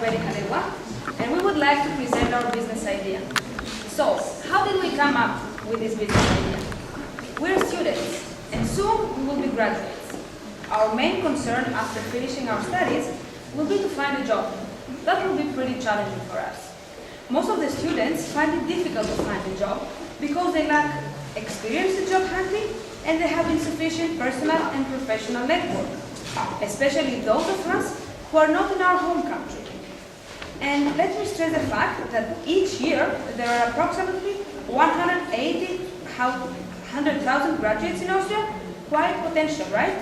already Kalewa, and we would like to present our business idea. So, how did we come up with this business idea? We're students, and soon we will be graduates. Our main concern after finishing our studies will be to find a job. That will be pretty challenging for us. Most of the students find it difficult to find a job because they lack experience in job hunting and they have insufficient personal and professional network, especially those of us who are not in our home country. And let me stress the fact that each year there are approximately 100,000 graduates in Austria. Quite potential, right?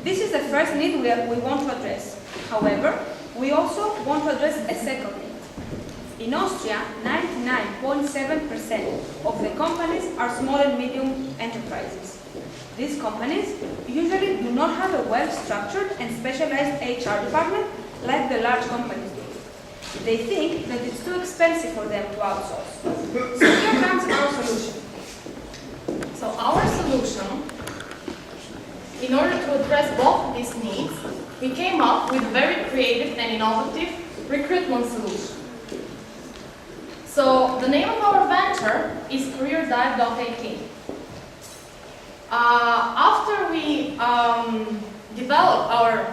This is the first need we want to address. However, we also want to address a second need. In Austria, 99.7% of the companies are small and medium enterprises. These companies usually do not have a well-structured and specialized HR department like the large companies do. They think that it's too expensive for them to outsource. So here comes our solution. So our solution, in order to address both of these needs, we came up with a very creative and innovative recruitment solution. So the name of our venture is careerdive.at. After we develop our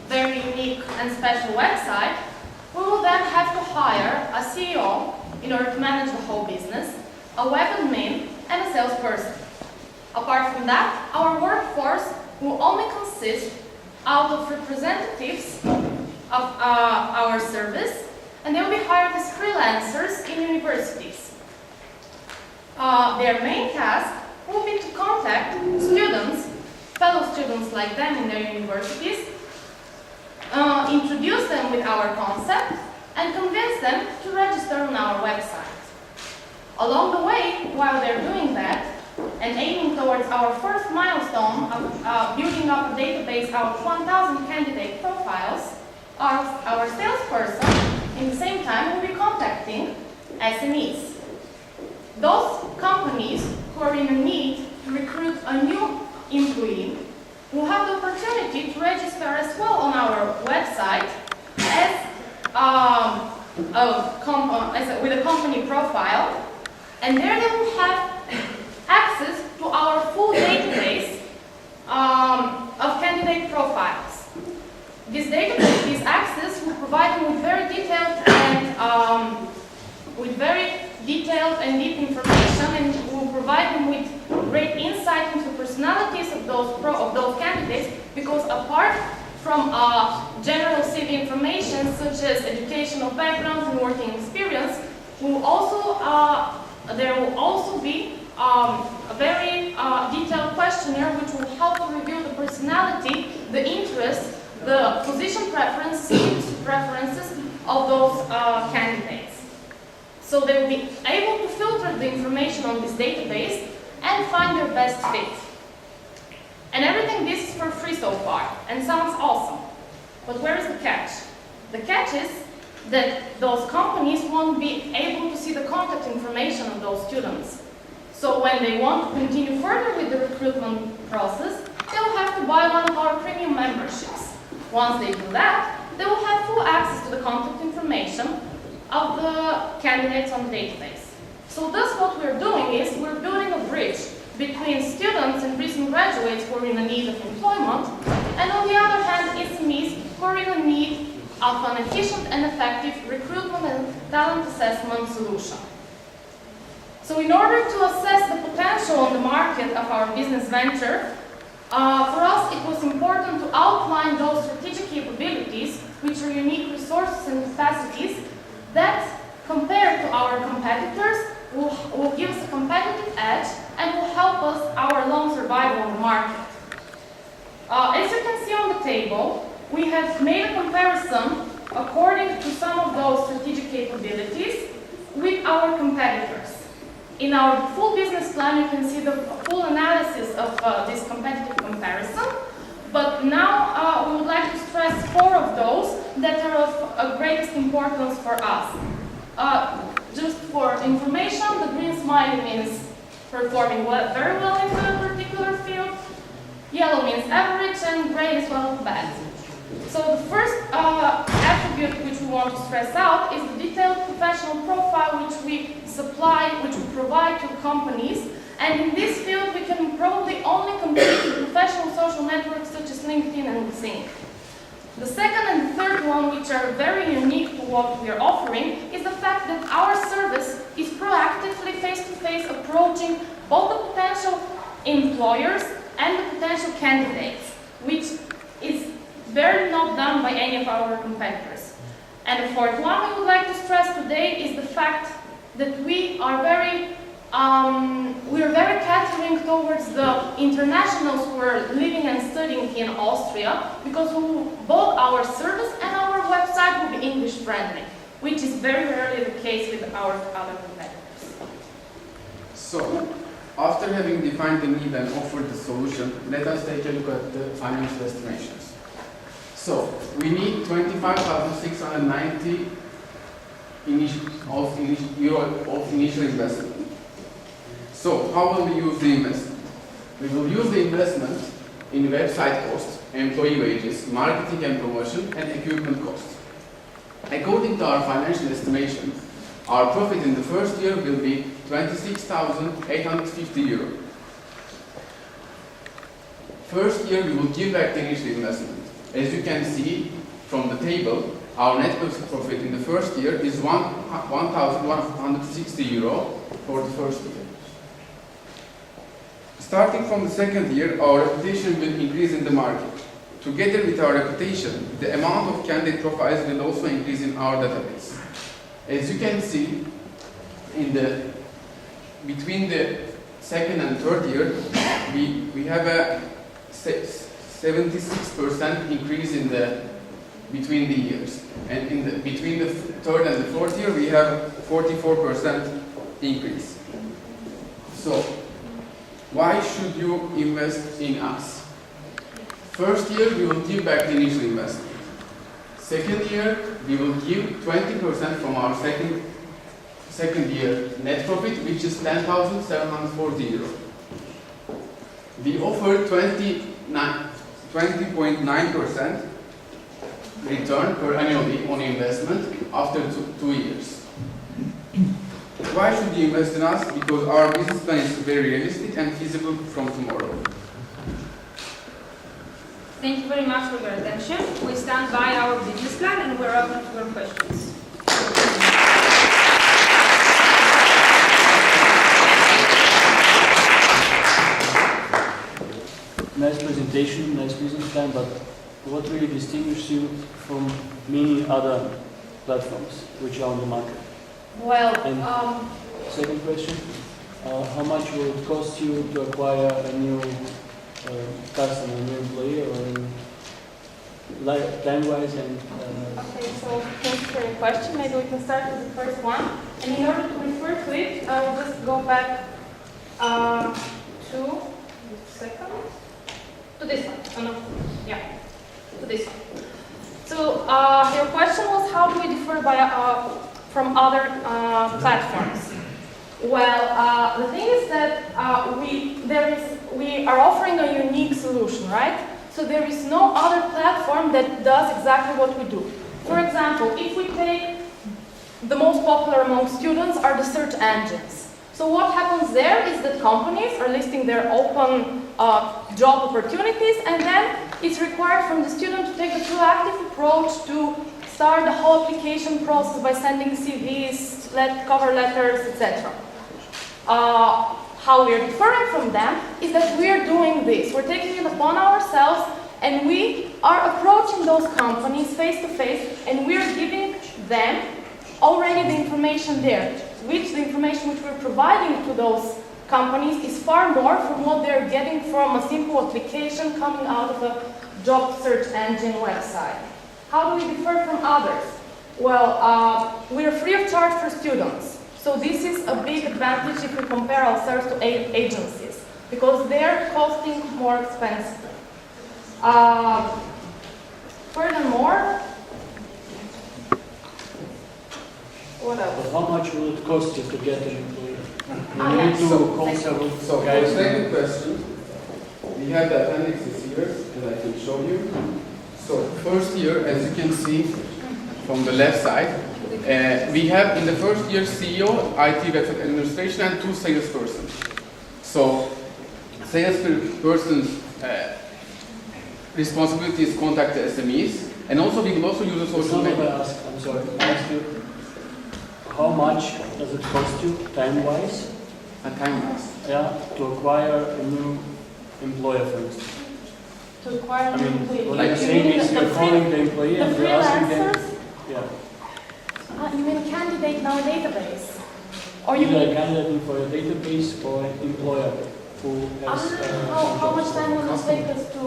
very unique and special website, we will then have to hire a CEO in order to manage the whole business, a web admin, and a salesperson. Apart from that, our workforce will only consist out of representatives of our service, and they will be hired as freelancers in universities. Their main task will be to contact students, fellow students like them in their universities, introduce them with our concept, and convince them to register on our website. Along the way, while they're doing that, and aiming towards our first milestone of building up a database of 1,000 candidate profiles, our salesperson, in the same time, will be contacting SMEs. Those companies who are in a need to recruit a new employee will have the opportunity to register as well on our website with a company profile, and there they will have access to our full database of candidate profiles. This database, this access, will provide them with very detailed and deep information, and will provide them with great insight into the personalities of those candidates, because apart from general CV information such as educational background and working experience, there will also be a very detailed questionnaire which will help to review the personality, the interests, the position preferences of those candidates. So they will be able to filter the information on this database and find their best fit. And everything this is for free so far, and sounds awesome. But where is the catch? The catch is that those companies won't be able to see the contact information of those students. So when they want to continue further with the recruitment process, they will have to buy one of our premium memberships. Once they do that, they will have full access to the contact information of the candidates on the database. So thus what we're doing is we're building a bridge between students and recent graduates who are in need of employment, and on the other hand, SMEs who are in need of an efficient and effective recruitment and talent assessment solution. So in order to assess the potential on the market of our business venture, for us it was important to outline those strategic capabilities, which are unique resources and capacities that, compared to our competitors, will give us a competitive edge and will help us our long survival on the market. As you can see on the table, we have made a comparison according to some of those strategic capabilities with our competitors. In our full business plan, you can see the full analysis of this competitive comparison, but now we would like to stress 4 of those that are of greatest importance for us. Just for information, the green smiley means performing very well in a particular field, yellow means average, and gray is well bad. So the first attribute attribute which we want to stress out is the detailed professional profile which we supply, which we provide to companies. And in this field, we can probably only compete with professional social networks such as LinkedIn and Xing. The second and the third one, which are very unique to what we are offering, is the fact that our service is proactively face-to-face approaching both the potential employers and the potential candidates, which is barely not done by any of our competitors. And the fourth one we would like to stress today is the fact that we are very catering towards the internationals who are living and studying here in Austria, because both our service and our website will be English friendly, which is very rarely the case with our other competitors. So, after having defined the need and offered the solution, let us take a look at the financial estimations. So, we need 25,690 euro of initial investment. So, how will we use the investment? We will use the investment in website costs, employee wages, marketing and promotion, and equipment costs. According to our financial estimation, our profit in the first year will be 26,850 euro. First year, we will give back the initial investment. As you can see from the table, our net profit in the first year is 1,160 euro for the first year. Starting from the second year, our reputation will increase in the market. Together with our reputation, the amount of candidate profiles will also increase in our database. As you can see, between the second and third year, we have a 76% increase between the years. And between the third and the fourth year, we have 44% increase. So, why should you invest in us? First year, we will give back the initial investment. Second year, we will give 20% from our second year net profit, which is 10,740 euro. We offer 20.9% return per annually on investment after 2 years. Why should you invest in us? Because our business plan is very realistic and feasible from tomorrow. Thank you very much for your attention. We stand by our business plan and we're open to your questions. Nice presentation, nice business plan, but what really distinguishes you from many other platforms which are on the market? Well, second question, how much will it cost you to acquire a new customer, a new employee, or time-wise and... Okay, so thanks for your question. Maybe we can start with the first one. And in order to refer to it, I will just go back to this one. Oh, no. Yeah, to this one. So your question was, how do we differ from other platforms? Well, the thing is that we are offering a unique solution, right? So there is no other platform that does exactly what we do. For example, if we take the most popular among students are the search engines. So what happens there is that companies are listing their open job opportunities, and then it's required from the student to take a proactive approach to start the whole application process by sending CVs, cover letters, etc. How we are different from them is that we are doing this. We're taking it upon ourselves, and we are approaching those companies face to face, and we are giving them already the information there, the information which we're providing to those companies is far more from what they're getting from a simple application coming out of a job search engine website. How do we differ from others? Well, we are free of charge for students. So this is a big advantage if we compare ourselves to agencies, because they're costing more expensive. Furthermore, what else? But how much will it cost you to get an employee? You yeah. need to call several So for the second question, we have the appendixes here that I can show you. So first year, as you can see, from the left side, we have in the first year CEO, IT website administration, and 2 salespersons. So, salesperson's responsibility is contact the SMEs, and also we will also use a social media. I'm sorry, I ask you, how much does it cost you, time-wise, Time-wise. to acquire a new employer, for instance? To acquire I mean, employee. what I'm saying is you're calling the employee and you're asking them. freelancers? You mean candidate in our database? Or you Either a mean candidate for a database or an employer who has how much time will it take us to?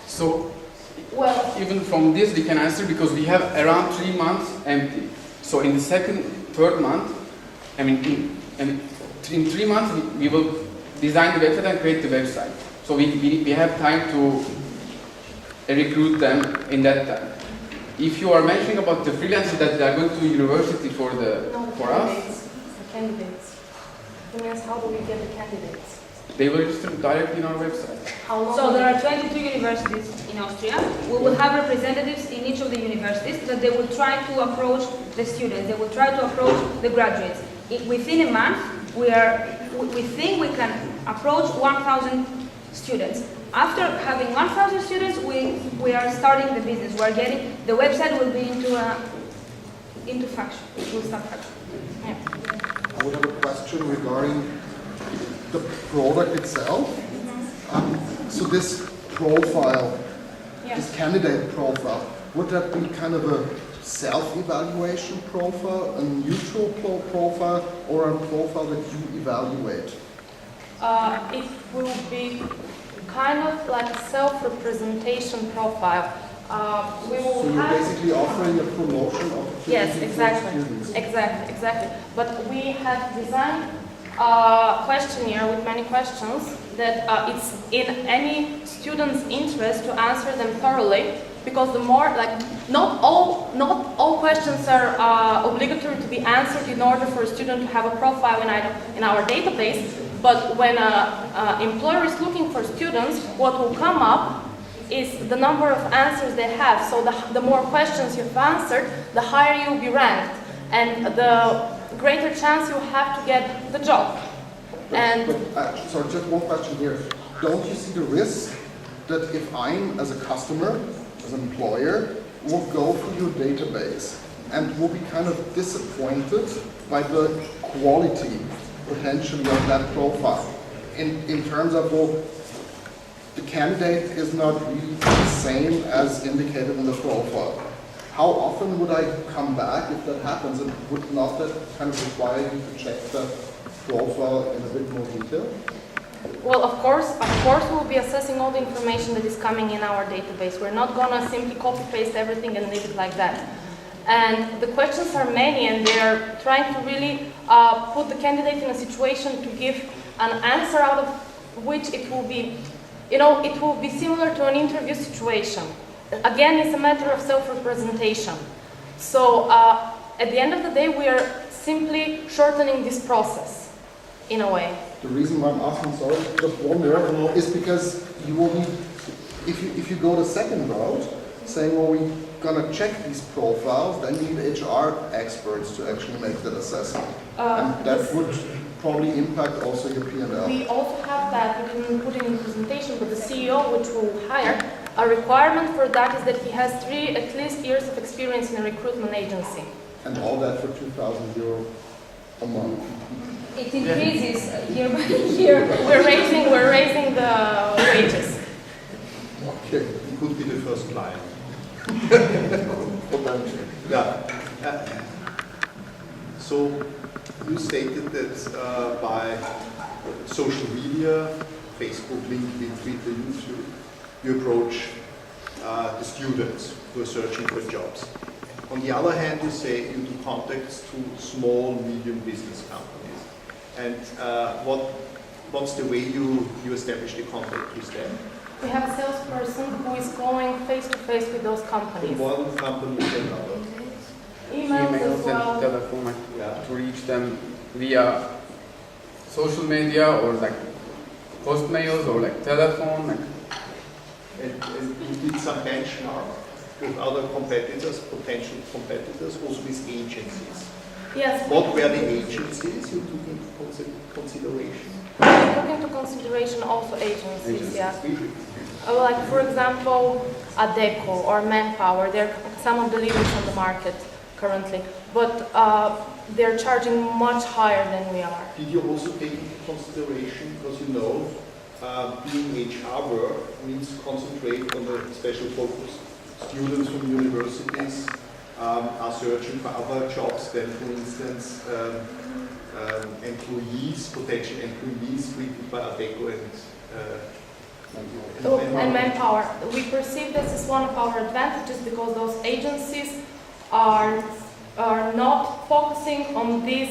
So, Well, even from this we can answer because we have around 3 months empty. So in the second, third month, in 3 months we will design the website and create the website. So we have time to recruit them in that time. If you are mentioning about the freelancers that they are going to university for us, the candidates. It means how do we get the candidates? they will register directly in our website. How long? So there are 22 universities in Austria. We will have representatives in each of the universities that they will try to approach the students. They will try to approach the graduates. Within a month, we think we can approach 1,000 students. After having 1,000 students, we are starting the business. We are getting the website will be into function. It will start function. I would have a question regarding the product itself. So this profile, this candidate profile, would that be kind of a self-evaluation profile, a neutral profile, or a profile that you evaluate? It will be kind of like a self-representation profile. We will So you're have basically offering a promotion of Yes, exactly. students. Exactly. But we have designed a questionnaire with many questions that it's in any student's interest to answer them thoroughly, because the more, like, not all questions are obligatory to be answered in order for a student to have a profile in our database. But when an employer is looking for students, what will come up is the number of answers they have. So the more questions you've answered, the higher you'll be ranked, and the greater chance you have to get the job. Sorry, just one question here. Don't you see the risk that if I'm, as a customer, as an employer, will go through your database and will be kind of disappointed by the quality, potentially, of that profile? In terms of, well, the candidate is not really the same as indicated in the profile. How often would I come back if that happens, and would not that kind of require you to check the profile in a bit more detail? Well, of course, we'll be assessing all the information that is coming in our database. We're not gonna simply copy-paste everything and leave it like that. And the questions are many, and they are trying to really put the candidate in a situation to give an answer out of which it will be, it will be similar to an interview situation. Again, it's a matter of self-representation. So at the end of the day, we are simply shortening this process in a way. The reason why I'm asking, sorry, just one more, is because you will need, if you go the second route, saying, well, we're gonna check these profiles, then you need HR experts to actually make that assessment. And that would probably impact also your P&L. We also have that, we didn't put it in the presentation, but the CEO, which we'll hire, a requirement for that is that he has at least 3 years of experience in a recruitment agency. And all that for €2,000 a month. It increases year by year. We're raising the wages. Okay. Could be the first client. Potentially. Yeah. So you stated that by social media, Facebook, LinkedIn, Twitter, YouTube, you approach the students who are searching for jobs. On the other hand, you say you do contacts to small, medium business companies. And what's the way you establish the contact with them? We have a salesperson who is going face-to-face with those companies. From one company to another. Emails as Emails well. and telephone to reach them via social media or like post mails or like telephone. And you did some benchmark with other competitors, potential competitors, also with agencies. Yes. What were the agencies you took into consideration? We took into consideration also agencies, yeah. Like, for example, Adecco or Manpower, they're some of the leaders on the market currently, but they're charging much higher than we are. Did you also take into consideration, because you know, being HR work means concentrate on the special focus. Students from universities are searching for other jobs than, for instance, employees, potential employees treated by Adecco and Manpower. We perceive this as one of our advantages because those agencies are not focusing on this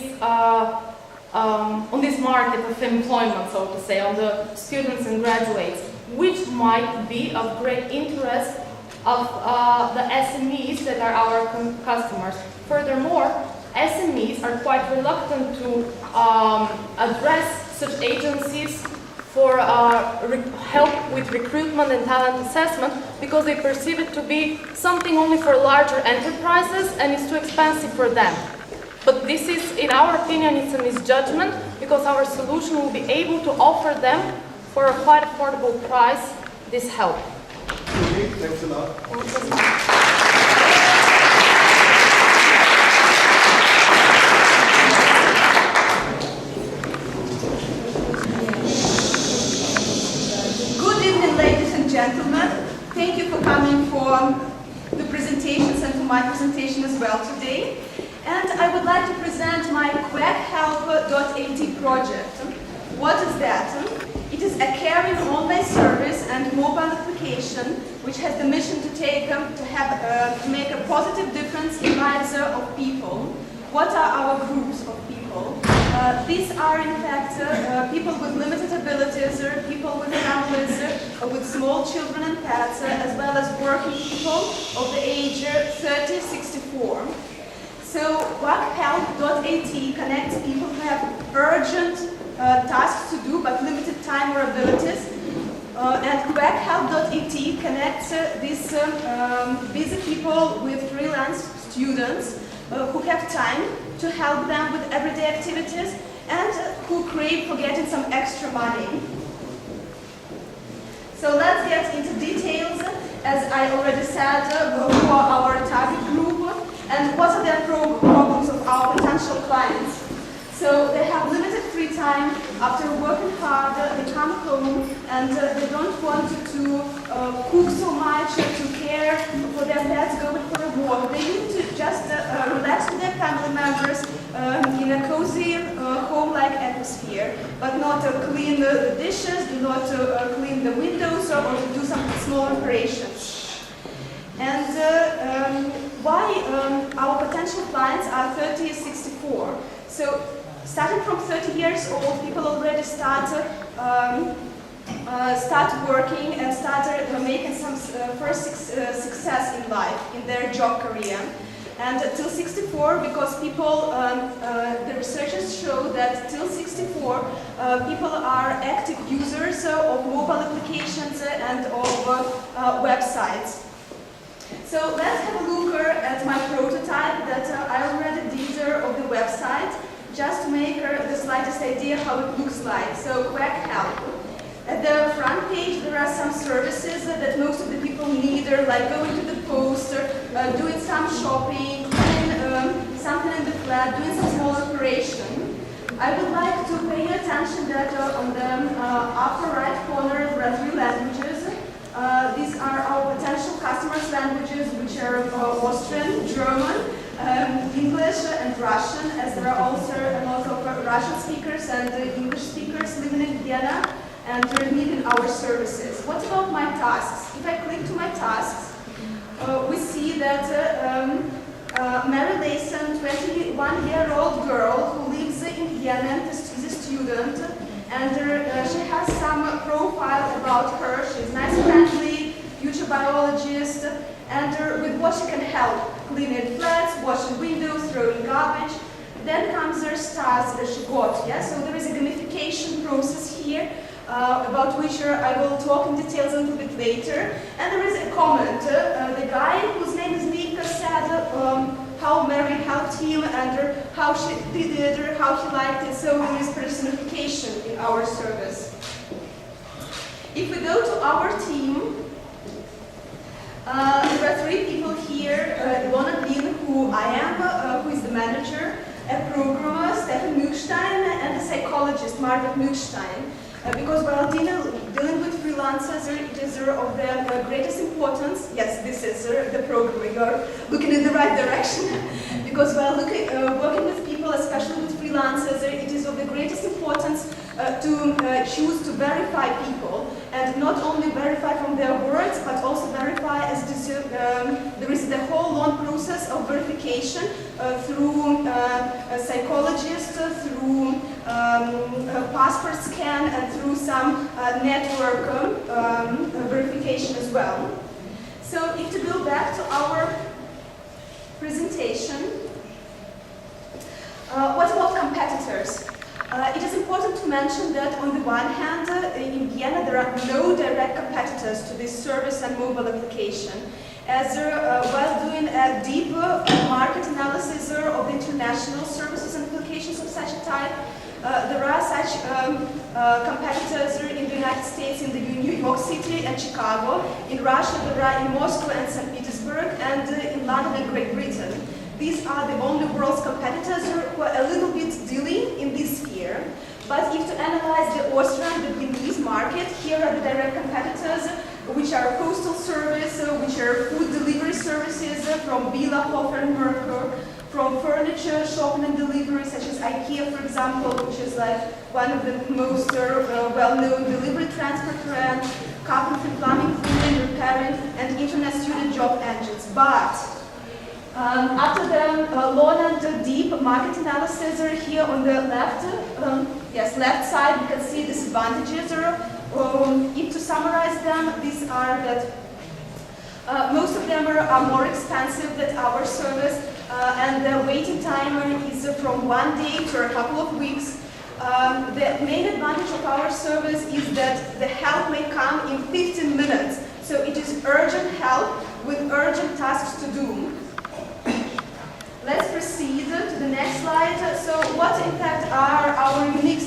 market of employment, so to say, on the students and graduates, which might be of great interest of the SMEs that are our customers. Furthermore, SMEs are quite reluctant to address such agencies for help with recruitment and talent assessment because they perceive it to be something only for larger enterprises and it's too expensive for them. But this is, in our opinion, it's a misjudgment because our solution will be able to offer them for a quite affordable price this help. Okay, thanks a lot. Good evening, ladies and gentlemen. Thank you for coming for the presentations and for my presentation as well today. And I would like to present my QuackHelp.at project. What is that? It is a caring online service and mobile application which has the mission to make a positive difference in lives of people. What are our groups of people? These are in fact people with limited abilities, people with families, with small children and pets, as well as working people of the age 30-64. So QuackHelp.at connects people who have urgent tasks to do but limited time or abilities. And QuackHelp.at connects these busy people with freelance students who have time to help them with everyday activities and who crave for getting some extra money. So let's get into details. As I already said, who are our target group and what are their problems of our potential clients. So they have limited free time. After working hard, they come home and they don't want to cook so much, to care for their pets, going for a walk. They need to just relax with their family members in a cozy home-like atmosphere, but not clean the dishes, do not clean the windows, or to do some small reparations. And why our potential clients are 30-64. So starting from 30 years old, people already start working and started making some first success in life, in their job career. And till 64, because people, the researchers show that till 64, people are active users of mobile applications and of websites. So let's have a look at my prototype that I already did of the website, just to make the slightest idea how it looks like. So QuackHelp. At the front page there are some services that most of the people need, like going to the post, doing some shopping, doing something in the flat, doing some small operation. I would like to pay attention that on the upper right corner there are 3 languages. These are our potential customers' languages, which are Austrian, German, English and Russian, as there are also a lot of Russian speakers and English speakers living in Vienna and needing our services. What about my tasks? If I click to my tasks, we see that Mary Layson, 21-year-old girl who lives in Vienna and is a student, and she has some profile about her. She's nice, friendly, future biologist, and with what she can help: cleaning flats, washing windows, throwing garbage. Then comes her stars that she got. Yeah, so there is a gamification process here. about which I will talk in details a little bit later. And there is a comment. The guy whose name is Nick said how Mary helped him and how she did it, how he liked it. So there is personification in our service. If we go to our team, there are three people here. Ilona Bin, who I am, who is the manager, a programmer, Stefan Mückstein, and a psychologist, Margaret Mückstein. Because while dealing with freelancers, it is of the greatest importance. Yes, this is the programmer. You're looking in the right direction. Because while working with people, especially with freelancers, it is of the greatest importance to choose to verify people, and not only verify from their words, but also verify as there is the whole long process of verification through a psychologist, through passport scan, and through some network verification as well. So if to go back to our presentation, what about competitors? It is important to mention that on the one hand, in Vienna there are no direct competitors to this service and mobile application. As while doing a deep market analysis of the international services and applications of such a type, there are such competitors in the United States, in the New York City and Chicago. In Russia there are in Moscow and St. Petersburg, and in London and Great Britain. These are the only world's competitors who are a little bit dealing in this sphere. But if to analyze the Austrian, the Viennese market, here are the direct competitors, which are postal service, which are food delivery services from Billa, Hofer and Merkur, from furniture, shopping and delivery, such as IKEA, for example, which is like one of the most well-known delivery transport brands, carpentry, plumbing, food and repairing, and internet student job engines. But after the long and deep market analysis here on the left, left side, we can see disadvantages. If to summarize them, these are that most of them are more expensive than our service, and the waiting time is from 1 day to a couple of weeks. The main advantage of our service is that the help may come in 15 minutes, so it is urgent help with urgent tasks to do. Let's proceed to the next slide. So what in fact are our unique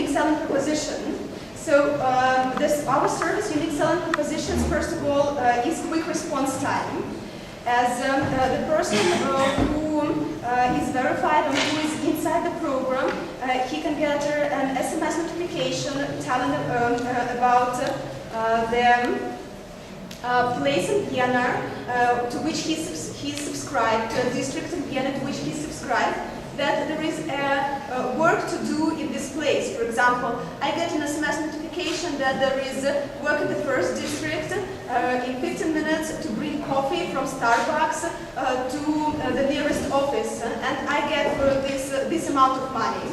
selling proposition? So our service unique selling propositions, first of all, is quick response time. As the person who is verified or who is inside the program, he can get an SMS notification telling about the place in Vienna to which he subscribed, the district in Vienna to which he subscribed, that there is work to do in this place. For example, I get an SMS notification that there is work in the first district in 15 minutes to bring coffee from Starbucks to the nearest office, and I get for this amount of money.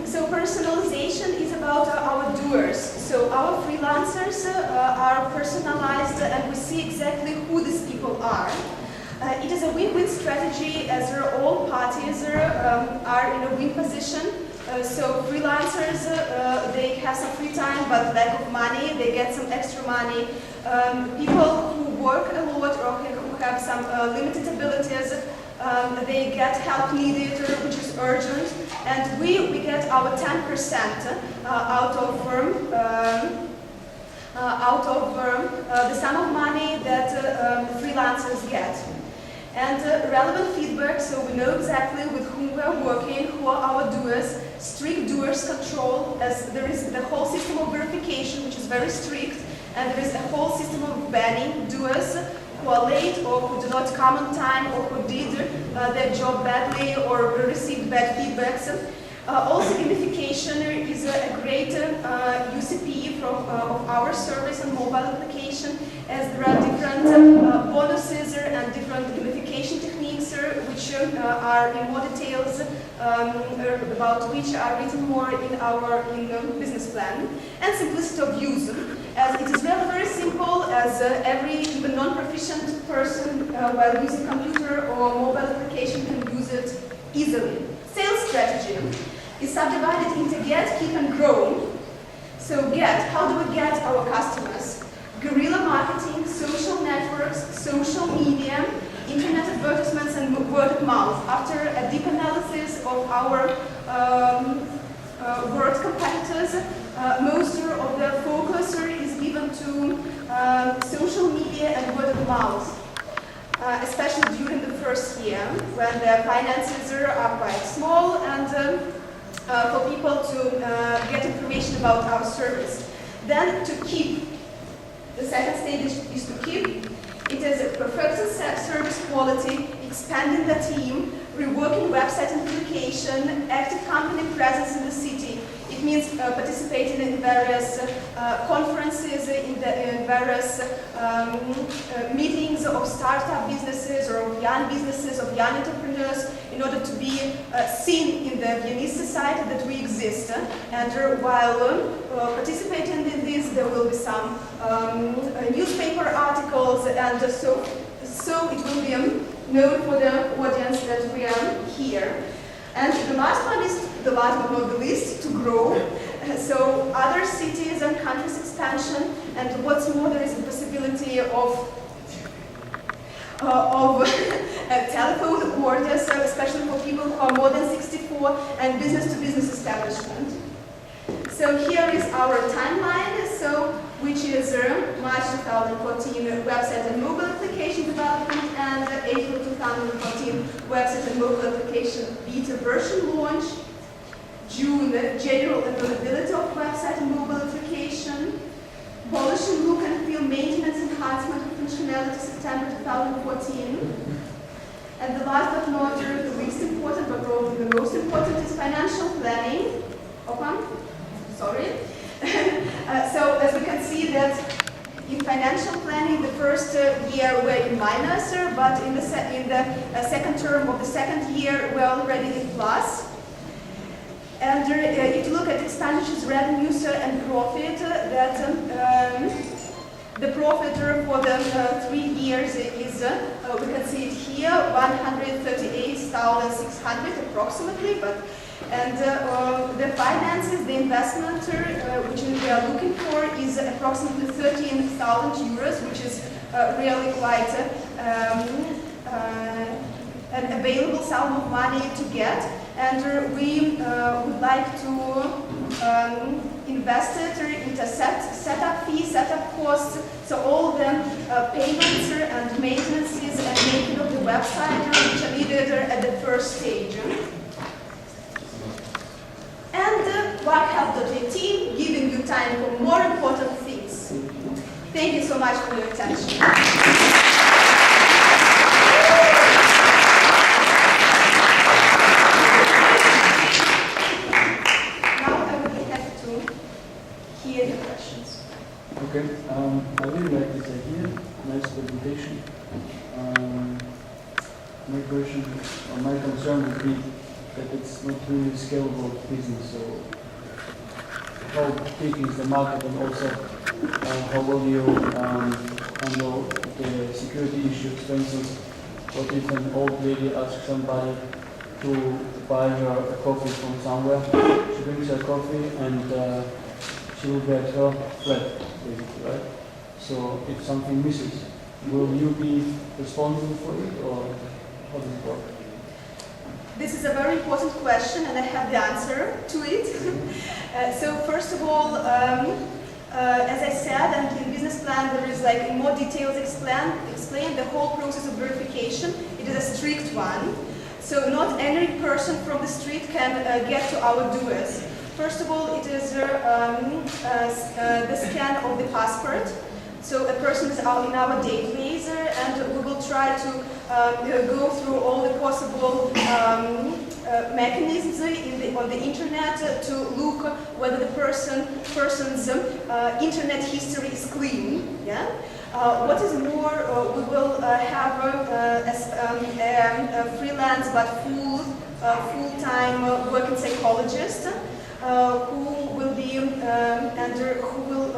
So personalization is about our doers. So our freelancers are personalized, and we see exactly who these people are. It is a win-win strategy, as all parties are in a win position. So freelancers, they have some free time but lack of money, they get some extra money. People who work a lot or who have some limited abilities, they get help needed, which is urgent, and we get our 10% out of the sum of money that freelancers get. And relevant feedback, so we know exactly with whom we are working, who are our doers, strict doers control, as there is the whole system of verification, which is very strict, and there is a whole system of banning doers who are late or who do not come on time or who did their job badly or received bad feedbacks. Also, gamification is a great UCP of our service and mobile application, as there are different bonuses and different gamification techniques which are in more details about which are written more in our business plan. And simplicity of use, as it is really very simple, as every even non-proficient person while using computer or mobile application can use it easily. Sales strategy. is subdivided into get, keep, and grow. So get, how do we get our customers? Guerrilla marketing, social networks, social media, internet advertisements, and word of mouth. After a deep analysis of our word competitors, most of the focus is given to social media and word of mouth. Especially during the first year, when the finances are quite small, and for people to get information about our service. Then to keep, the second stage is to keep. It is perfecting service quality, expanding the team, reworking website and application, active company presence in the city. It means participating in various conferences, in various meetings of startup businesses or of young businesses, of young entrepreneurs, in order to be seen in the Viennese society that we exist. And while participating in this, there will be some newspaper articles, and so it will be known for the audience that we are here. And the last one is, the last but not the least, to grow. So other cities and countries expansion, and what's more, there is a possibility of telephone orders, especially for people who are more than 64, and business-to-business establishment. So here is our timeline, so which is March 2014 website and mobile application development, and April 2014 website and mobile application beta version launch, June general availability of website and mobile application, polishing look and feel maintenance enhancement of functionality September 2014. And the last but not the least important, but probably the most important, is financial planning. Sorry. So as we can see that in financial planning, the first year we're in minus, but in the second term of the second year we're already in plus. And if you look at expenditures, revenues, and profit, the profit for the 3 years is, we can see it here, 138,600 approximately, and the finances, the investment which we are looking for is approximately 13,000 euros, which is really quite an available sum of money to get. And we would like to invest it into setup fees, setup costs, so all the payments and maintenances and making of the website which are needed at the first stage. And WorkHealth.at team giving you time for more important things. Thank you so much for your attention. Okay, I really like this idea, nice presentation. My question, or my concern would be that it's not really scalable business, so how big is the market, and also how will you handle the security issues? For instance, what if an old lady asks somebody to buy her a coffee from somewhere? She brings her coffee and she will get her flat, basically, right? So if something misses, will you be responsible for it, or how does it work? This is a very important question, and I have the answer to it. So first of all, as I said, and in business plan there is like in more details explain the whole process of verification. It is a strict one. So not any person from the street can get to our doers. First of all, it is the scan of the passport. So a person is out in our database, and we will try to go through all the possible mechanisms on the internet to look whether the person's internet history is clean. Yeah. What is more, we will have a freelance but full-time working psychologist. Who will be who will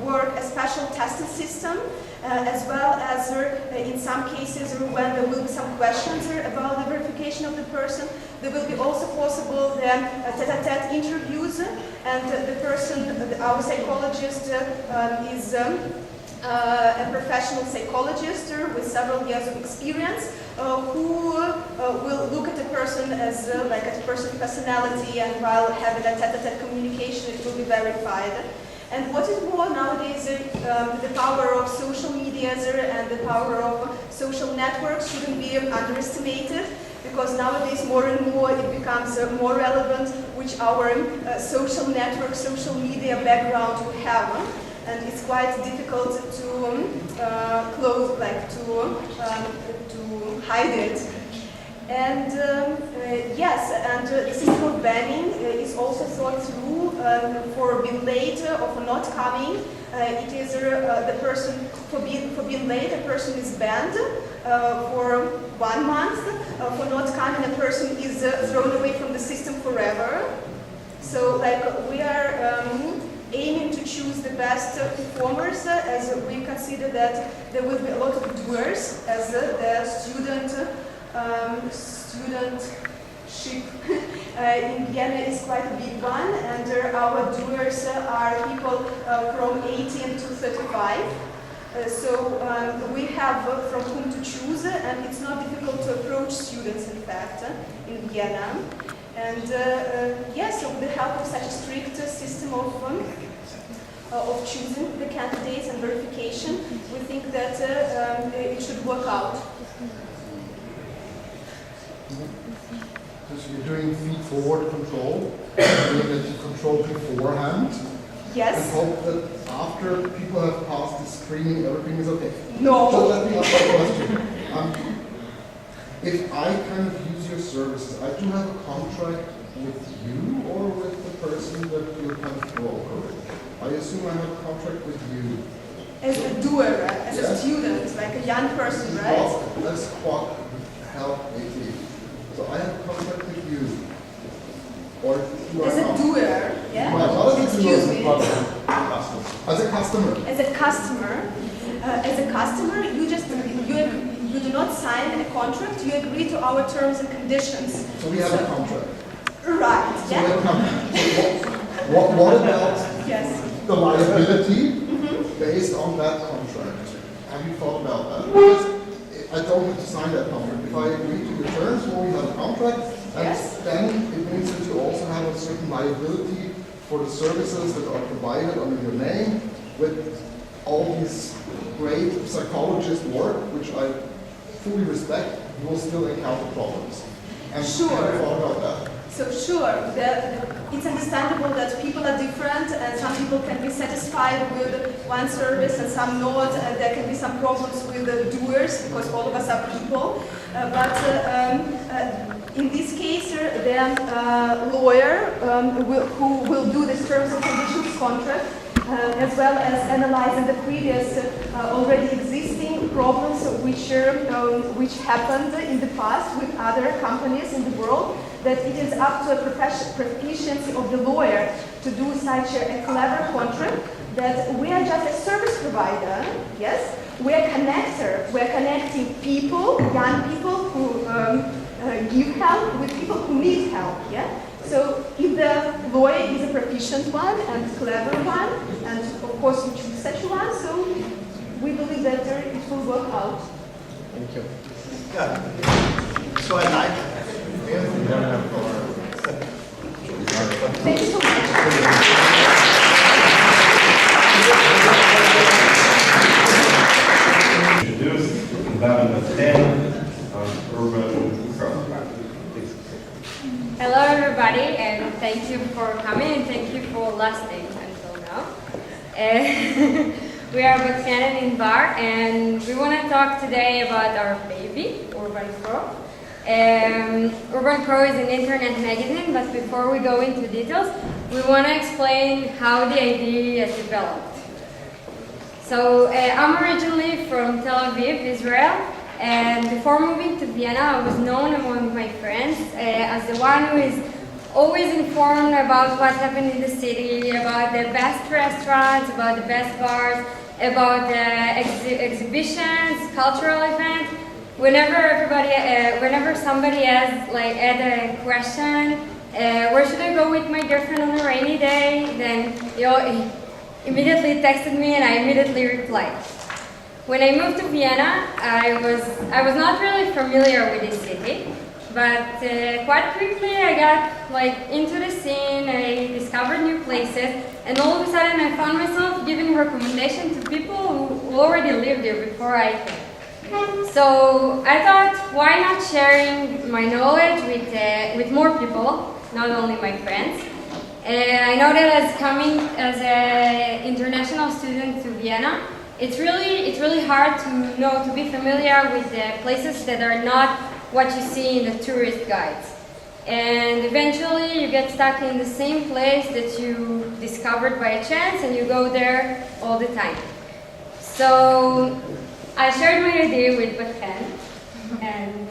work a special testing system as well as in some cases when there will be some questions about the verification of the person. There will be also possible then tete-a-tete interviews, and the person, our psychologist, is a professional psychologist with several years of experience, who will look at a person as like at a person's personality, and while having a tete-a-tete communication, it will be verified. And what is more nowadays, the power of social media and the power of social networks shouldn't be underestimated, because nowadays more and more it becomes more relevant which our social network, social media background we have. And it's quite difficult to close, like to hide it. And yes, and the system of banning is also thought through for being late or for not coming. It is the person for being late, a person is banned for 1 month. For not coming, a person is thrown away from the system forever. So, like, we are aiming to choose the best performers, as we consider that there will be a lot of doers, as the studentship in Vienna is quite a big one, and our doers are people from 18 to 35. So we have from whom to choose, and it's not difficult to approach students, in fact, in Vienna. And yes, so with the help of such a strict system of choosing the candidates and verification, we think that it should work out. So you're doing feed-forward control, meaning that you control beforehand. Yes. And hope that after people have passed the screening, everything is okay. No. So let me ask you a question. If I kind of use your services, I do have a contract with you or with the person that you're kind of broker. I assume I have a contract with you. As a doer, as a student, like a young person, right? Well, let's help AT. So I have a contract with you. Or you are As a not. doer, yeah? Not as a doer, Excuse me. as a customer. As a customer, you do not sign a contract. You agree to our terms and conditions. So we have a contract. Right. So Yeah. we have a contract. So what about Yes. the liability based on that contract? Have you thought about that? Because I don't have to sign that contract. If I agree to the terms, well, we have a contract, and Yes. then it means that you also have a certain liability for the services that are provided under your name, with all these great psychologist work, which I fully respect. You will still encounter problems. And Sure. have you thought about that? So sure, it's understandable that people are different, and some people can be satisfied with one service and some not, and there can be some problems with the doers, because all of us are people. But in this case, the lawyer who will do the terms and conditions contract, as well as analyzing the previous already existing problems which happened in the past with other companies in the world, that it is up to a proficiency of the lawyer to do such a clever contract, that we are just a service provider, yes? We are connector. We are connecting people, young people who give help with people who need help, yeah? So if the lawyer is a proficient one and clever one, and of course you choose such one, so we believe that it will work out. Thank you. Yeah. So I like. Thanks so much. Introduced in 2010 on urban growth. Hello everybody, and thank you for coming, and thank you for lasting until now. We are Bastian in Bar, and we want to talk today about our baby, Urban Pro. Urban Pro is an internet magazine, but before we go into details, we want to explain how the idea has developed. So I'm originally from Tel Aviv, Israel, and before moving to Vienna, I was known among my friends as the one who is always informed about what happened in the city, about the best restaurants, about the best bars, about exhibitions, cultural events. Whenever somebody has had a question, where should I go with my girlfriend on a rainy day? Then he immediately texted me and I immediately replied. When I moved to Vienna, I was not really familiar with this city, but quite quickly I got into the scene. I discovered new places, and all of a sudden I found myself giving recommendations to people who already lived there before I came. So I thought, why not sharing my knowledge with more people, not only my friends. I know that as coming as an international student to Vienna, it's really hard to be familiar with the places that are not what you see in the tourist guides. And eventually you get stuck in the same place that you discovered by chance, and you go there all the time. So I shared my idea with Batran, and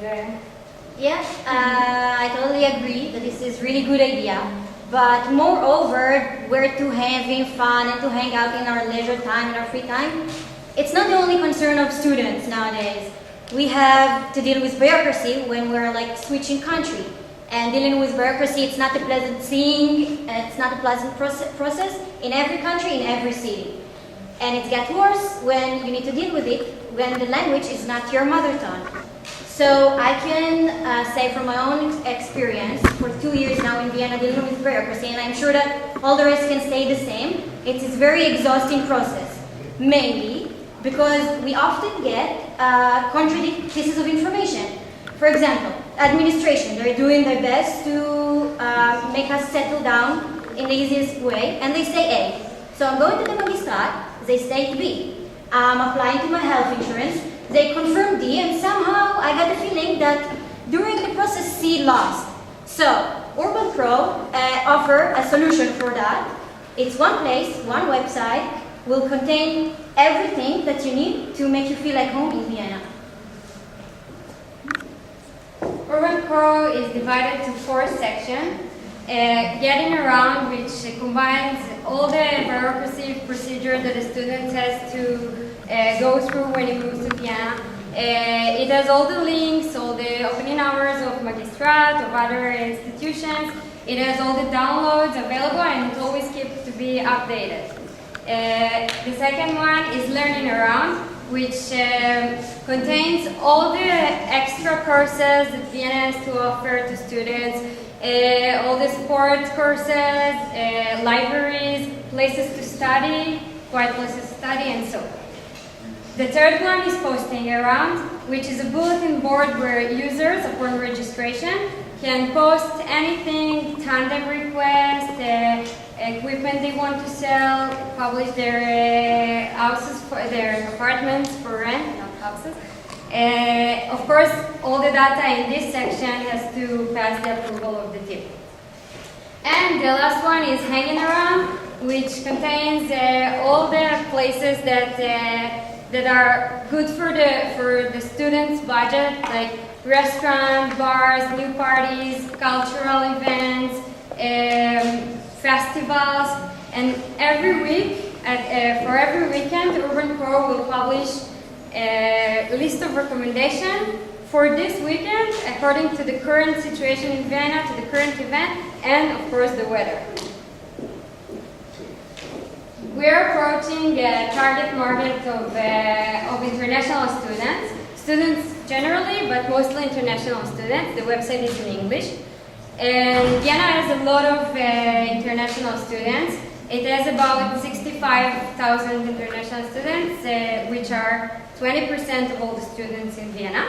I totally agree that this is really good idea. But moreover, we're to having fun and to hang out in our leisure time, in our free time. It's not the only concern of students nowadays. We have to deal with bureaucracy when we're switching country. And dealing with bureaucracy, it's not a pleasant thing, it's not a pleasant process in every country, in every city. And it gets worse when you need to deal with it when the language is not your mother tongue. So I can say from my own experience, for 2 years now in Vienna dealing with bureaucracy, and I'm sure that all the rest can stay the same, it's a very exhausting process. Mainly because we often get contradictory pieces of information. For example, administration, they're doing their best to make us settle down in the easiest way, and they say A. So I'm going to the magistrat, they state B. I'm applying to my health insurance, they confirm D, and somehow I got the feeling that during the process C lost. So Urban Pro offer a solution for that. It's one place, one website, will contain everything that you need to make you feel like home in Vienna. Urban Pro is divided to 4 sections. Getting around, which combines all the bureaucracy procedure that a student has to go through when he moves to Vienna. It has all the links, all the opening hours of magistrat, of other institutions. It has all the downloads available, and it always keeps to be updated. The second one is Learning Around, which contains all the extra courses that Vienna has to offer to students, all the sports courses, libraries, places to study, quiet places to study, and so on. The third one is Posting Around, which is a bulletin board where users, upon registration, can post anything, tandem requests, equipment they want to sell, publish their houses, their apartments for rent, not houses. Of course, all the data in this section has to pass the approval of the team. And the last one is Hanging Around, which contains all the places that are good for the students' budget, like restaurants, bars, new parties, cultural events, festivals, and every week, for every weekend, Urban Pro will publish a list of recommendations for this weekend according to the current situation in Vienna, to the current event, and of course the weather. We're approaching a target market of international students generally, but mostly international students. The website is in English. And Vienna has a lot of international students. It has about 65,000 international students, which are 20% of all the students in Vienna.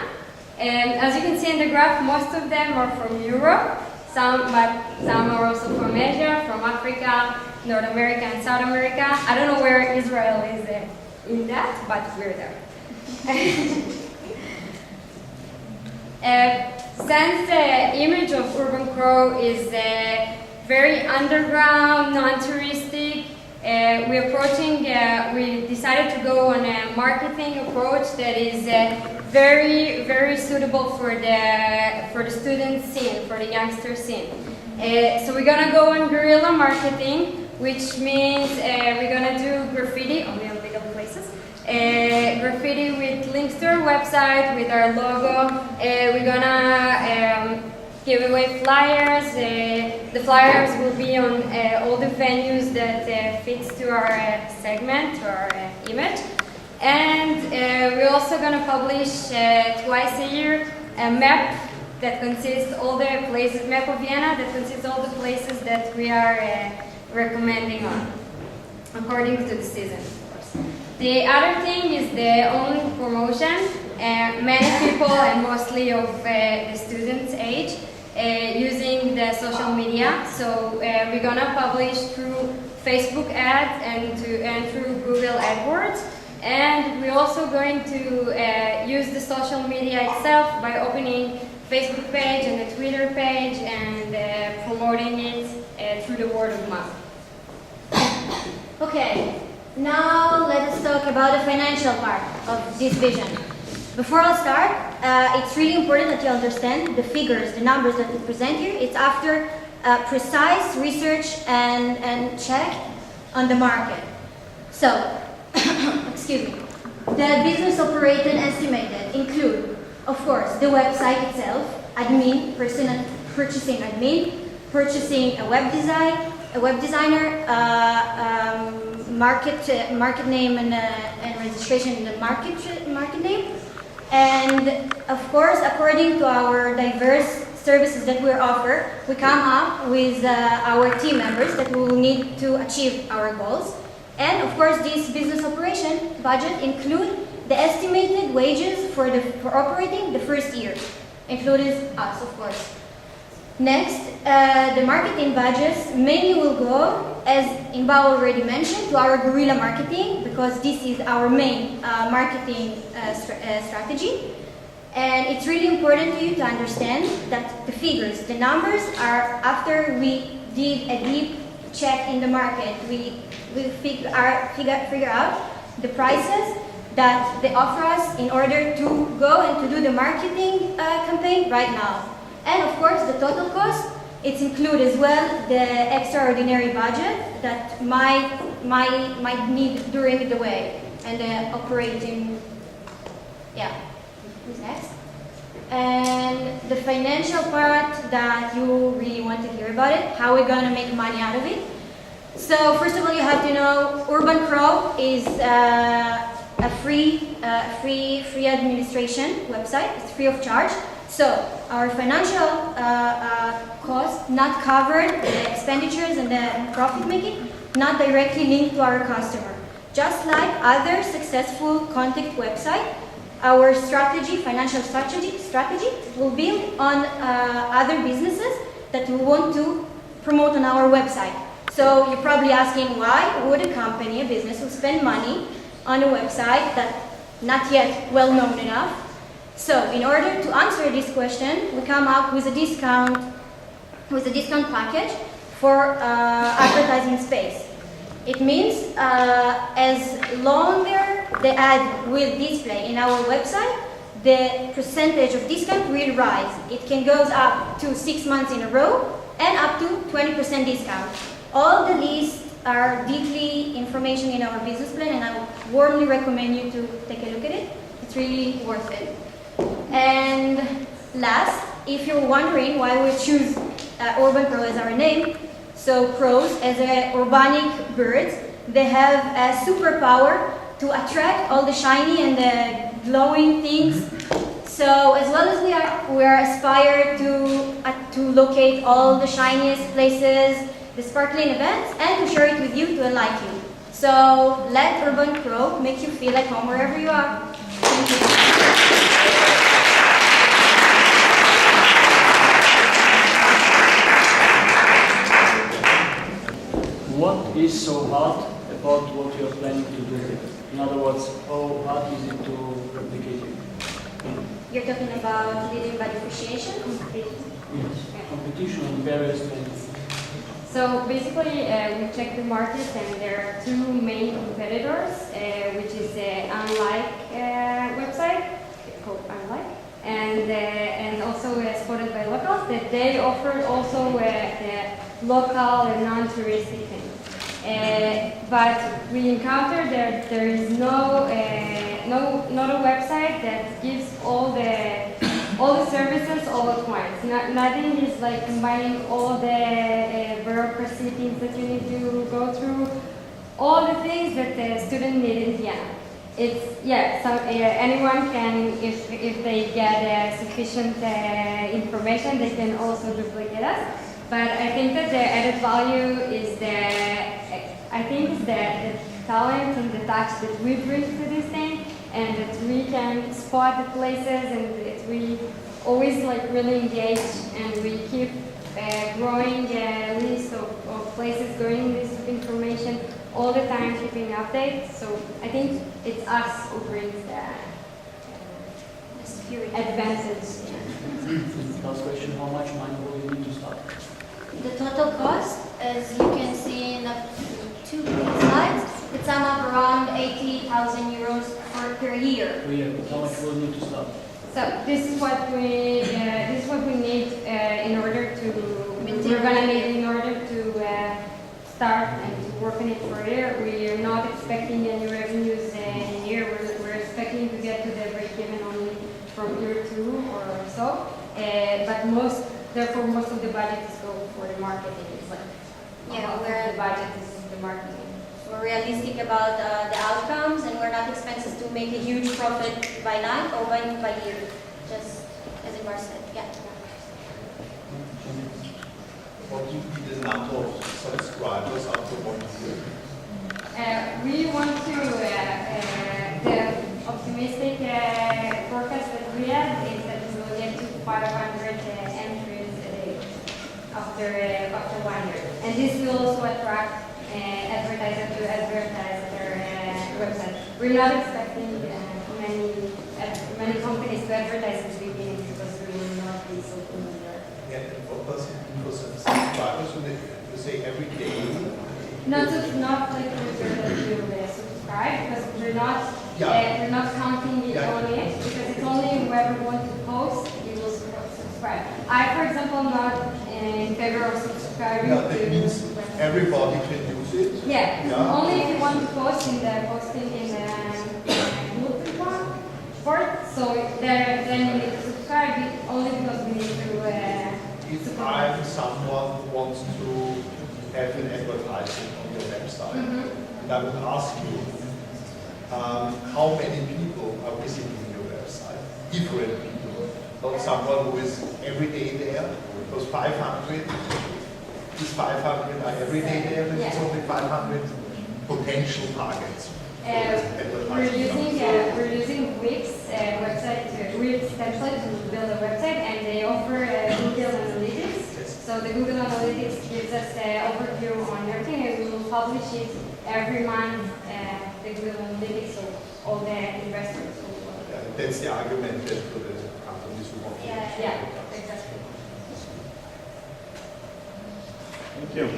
And as you can see in the graph, most of them are from Europe, but some are also from Asia, from Africa, North America, and South America. I don't know where Israel is in that, but we're there. Since the image of Urban Crow is very underground, non-touristic, we decided to go on a marketing approach that is very, very suitable for the student scene, for the youngster scene. So we're gonna go on guerrilla marketing, which means we're gonna do graffiti only on legal places. graffiti with links to our website, with our logo. We're gonna give away flyers. The flyers will be on all the venues that fits to our segment, to our image. And we're also gonna publish twice a year a map that consists all the places, map of Vienna, that consists all the places that we are recommending on, according to the season, of course. The other thing is the online promotion. Many people, and mostly of the students' age, using the social media. So we're gonna publish through Facebook ads and through Google AdWords. And we're also going to use the social media itself by opening Facebook page and a Twitter page and promoting it through the word of mouth. Okay, now let us talk about the financial part of this vision. Before I start, it's really important that you understand the figures, the numbers that we present here. It's after precise research and check on the market. So, excuse me. The business operated estimated include, of course, the website itself, admin, purchasing admin, purchasing a web designer, market name and registration in the market name, and of course, according to our diverse services that we offer, we come up with our team members that we will need to achieve our goals. And of course, this business operation budget include the estimated wages for operating the first year, including us, of course. Next, the marketing budgets mainly will go, as Inba already mentioned, to our guerrilla marketing, because this is our main marketing strategy. And it's really important to you to understand that the figures, the numbers are after we did a deep check in the market. We figure out the prices that they offer us in order to go and to do the marketing campaign right now. And of course, the total cost, it's include as well the extraordinary budget that might need during the way and the operating. Yeah, who's next? And the financial part that you really want to hear about it, how we're gonna make money out of it. So first of all, you have to know Urban Crow is a free administration website. It's free of charge. So our financial costs not covered, the expenditures and the profit making, not directly linked to our customer. Just like other successful contact website, our financial strategy will build on other businesses that we want to promote on our website. So you're probably asking, why would a company, a business, will spend money on a website that's not yet well known enough? So in order to answer this question, we come up with a discount package for advertising space. It means as longer the ad will display in our website, the percentage of discount will rise. It can go up to 6 months in a row and up to 20% discount. All the lists are deeply information in our business plan, and I warmly recommend you to take a look at it. It's really worth it. And last, if you're wondering why we choose Urban Crow as our name, so crows, as urbanic birds, they have a superpower to attract all the shiny and the glowing things. So as well as we are aspired to locate all the shiniest places, the sparkling events, and to share it with you to enlighten you. So let Urban Crow make you feel at home wherever you are. Thank you. What is so hard about what you are planning to do? In other words, how hard is it to replicate it? You're talking about leading by differentiation? Yes, competition on various levels. So basically, we checked the market, and there are two main competitors, which is Unlike website, it's called Unlike, and also Spotted by Locals, that they offer also the local and non-touristic things. But we encountered that there is not a website that gives all the services all at once. Nothing is like combining all the bureaucracy things that you need to go through, all the things that the student need in Vienna. It's, yeah, so anyone can, if they get sufficient information, they can also duplicate us. But I think that the added value is the talent and the touch that we bring to this thing, and that we can spot the places, and that we always like really engage, and we keep growing a list of places, growing list of information all the time, keeping updates. So I think it's us who brings the advantage. Last question, how much money will you need to start? The total cost, as you can see in the 2 slides, it's sum up around 80,000 euros per year. Per year, how much will you need to start? So this is what we need in order to we're gonna need in order to start and to work on it for a year. We are not expecting any revenues in a year. We're expecting to get to the break even only from year 2 or so. But therefore most of the budget is go for the marketing. It's like the budget is the marketing. We're realistic about the outcomes, and we're not expected to make a huge profit by night or by year, just as it was said. Yeah. What would be the number of subscribers after 1 year? We want to, the optimistic forecast that we have is that we will get to 500 entries a day after 1 year. And this will also attract advertisers to advertise their website. We're not expecting many companies to advertise at the beginning because we will not be so familiar. Yeah, and what was it for subscribers? You say every day? Not like to subscribe, because we're not counting it on it, because it's only whoever wants to post, you will subscribe. I, for example, am not in favor of subscribing Yeah, to that means website. everybody can use it. Yeah, only if you want to post in the posting in the part. So then you need to subscribe, only because we need to. If I'm someone who wants to have an advertising on your website, and I would ask you, how many people are visiting your website? Different people, not someone who is every day there. Because 500, these 500 are every day there, and it's only 500 potential targets. We're using Wix Wix template to build a website, and they offer Google Analytics. So the Google Analytics gives us an overview on everything, and we will publish it every month. The Google Analytics, so all the investors. That's the argument that for the companies who want to. Yeah, exactly. Thank you.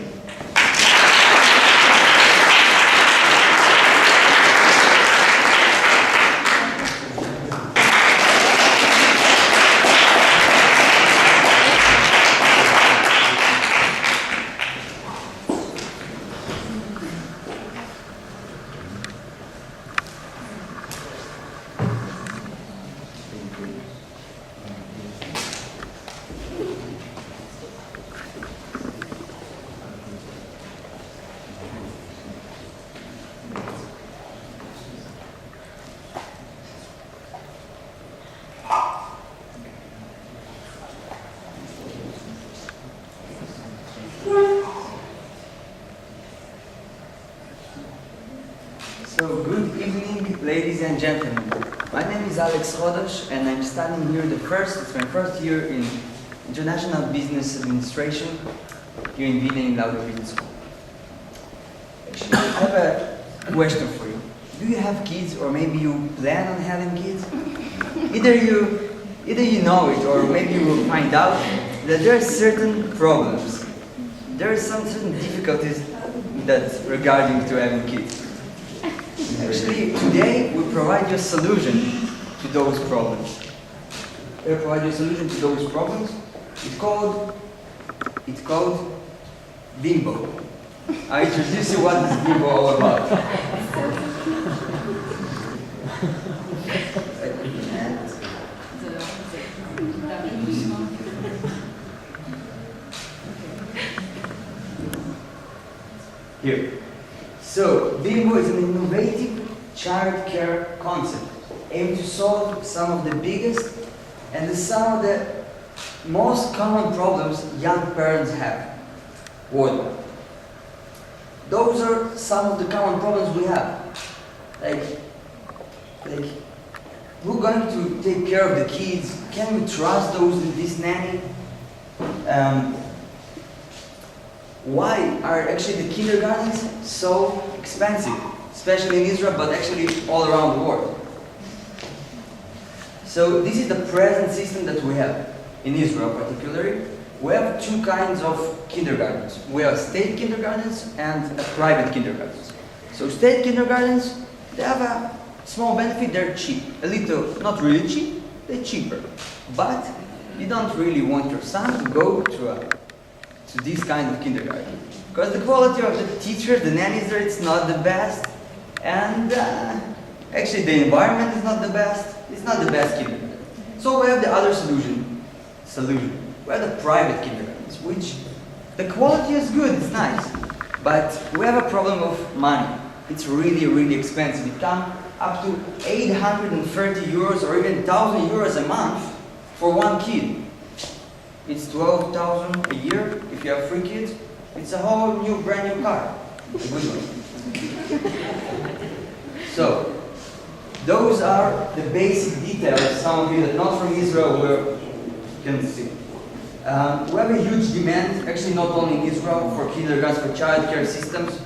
So, good evening, ladies and gentlemen. My name is Alex Rodas, and I'm studying here it's my first year in International Business Administration here in Vienna in Lauder Business School. Actually, I have a question for you. Do you have kids, or maybe you plan on having kids? Either you know it, or maybe you will find out that there are certain problems. There are some certain difficulties that regarding to having kids. Actually, today we provide you a solution to those problems. We provide you a solution to those problems. It's called Bimbo. I introduce you what this bimbo all about. Here. So, bimbo is an innovative child care concept aimed to solve some of the biggest and some of the most common problems young parents have worldwide. Those are some of the common problems we have. Like who's going to take care of the kids? Can we trust this nanny? Why are actually the kindergartens so expensive, especially in Israel, but actually all around the world? So this is the present system that we have in Israel particularly. We have two kinds of kindergartens. We have state kindergartens and private kindergartens. So state kindergartens, they have a small benefit, they're cheap. A little, not really cheap, they're cheaper. But you don't really want your son to go to this kind of kindergarten. Because the quality of the teachers, the nannies there, it's not the best. And actually the environment is not the best. It's not the best kindergarten. So we have the other solution. We have the private kindergartens, which the quality is good, it's nice. But we have a problem of money. It's really, really expensive. It comes up to 830 euros or even 1,000 euros a month for one kid. It's 12,000 a year if you have 3 kids. It's a whole new, brand new car. A good one. So, those are the basic details. Some of you that are not from Israel can see. We have a huge demand, actually not only in Israel, for kindergartens, for childcare systems.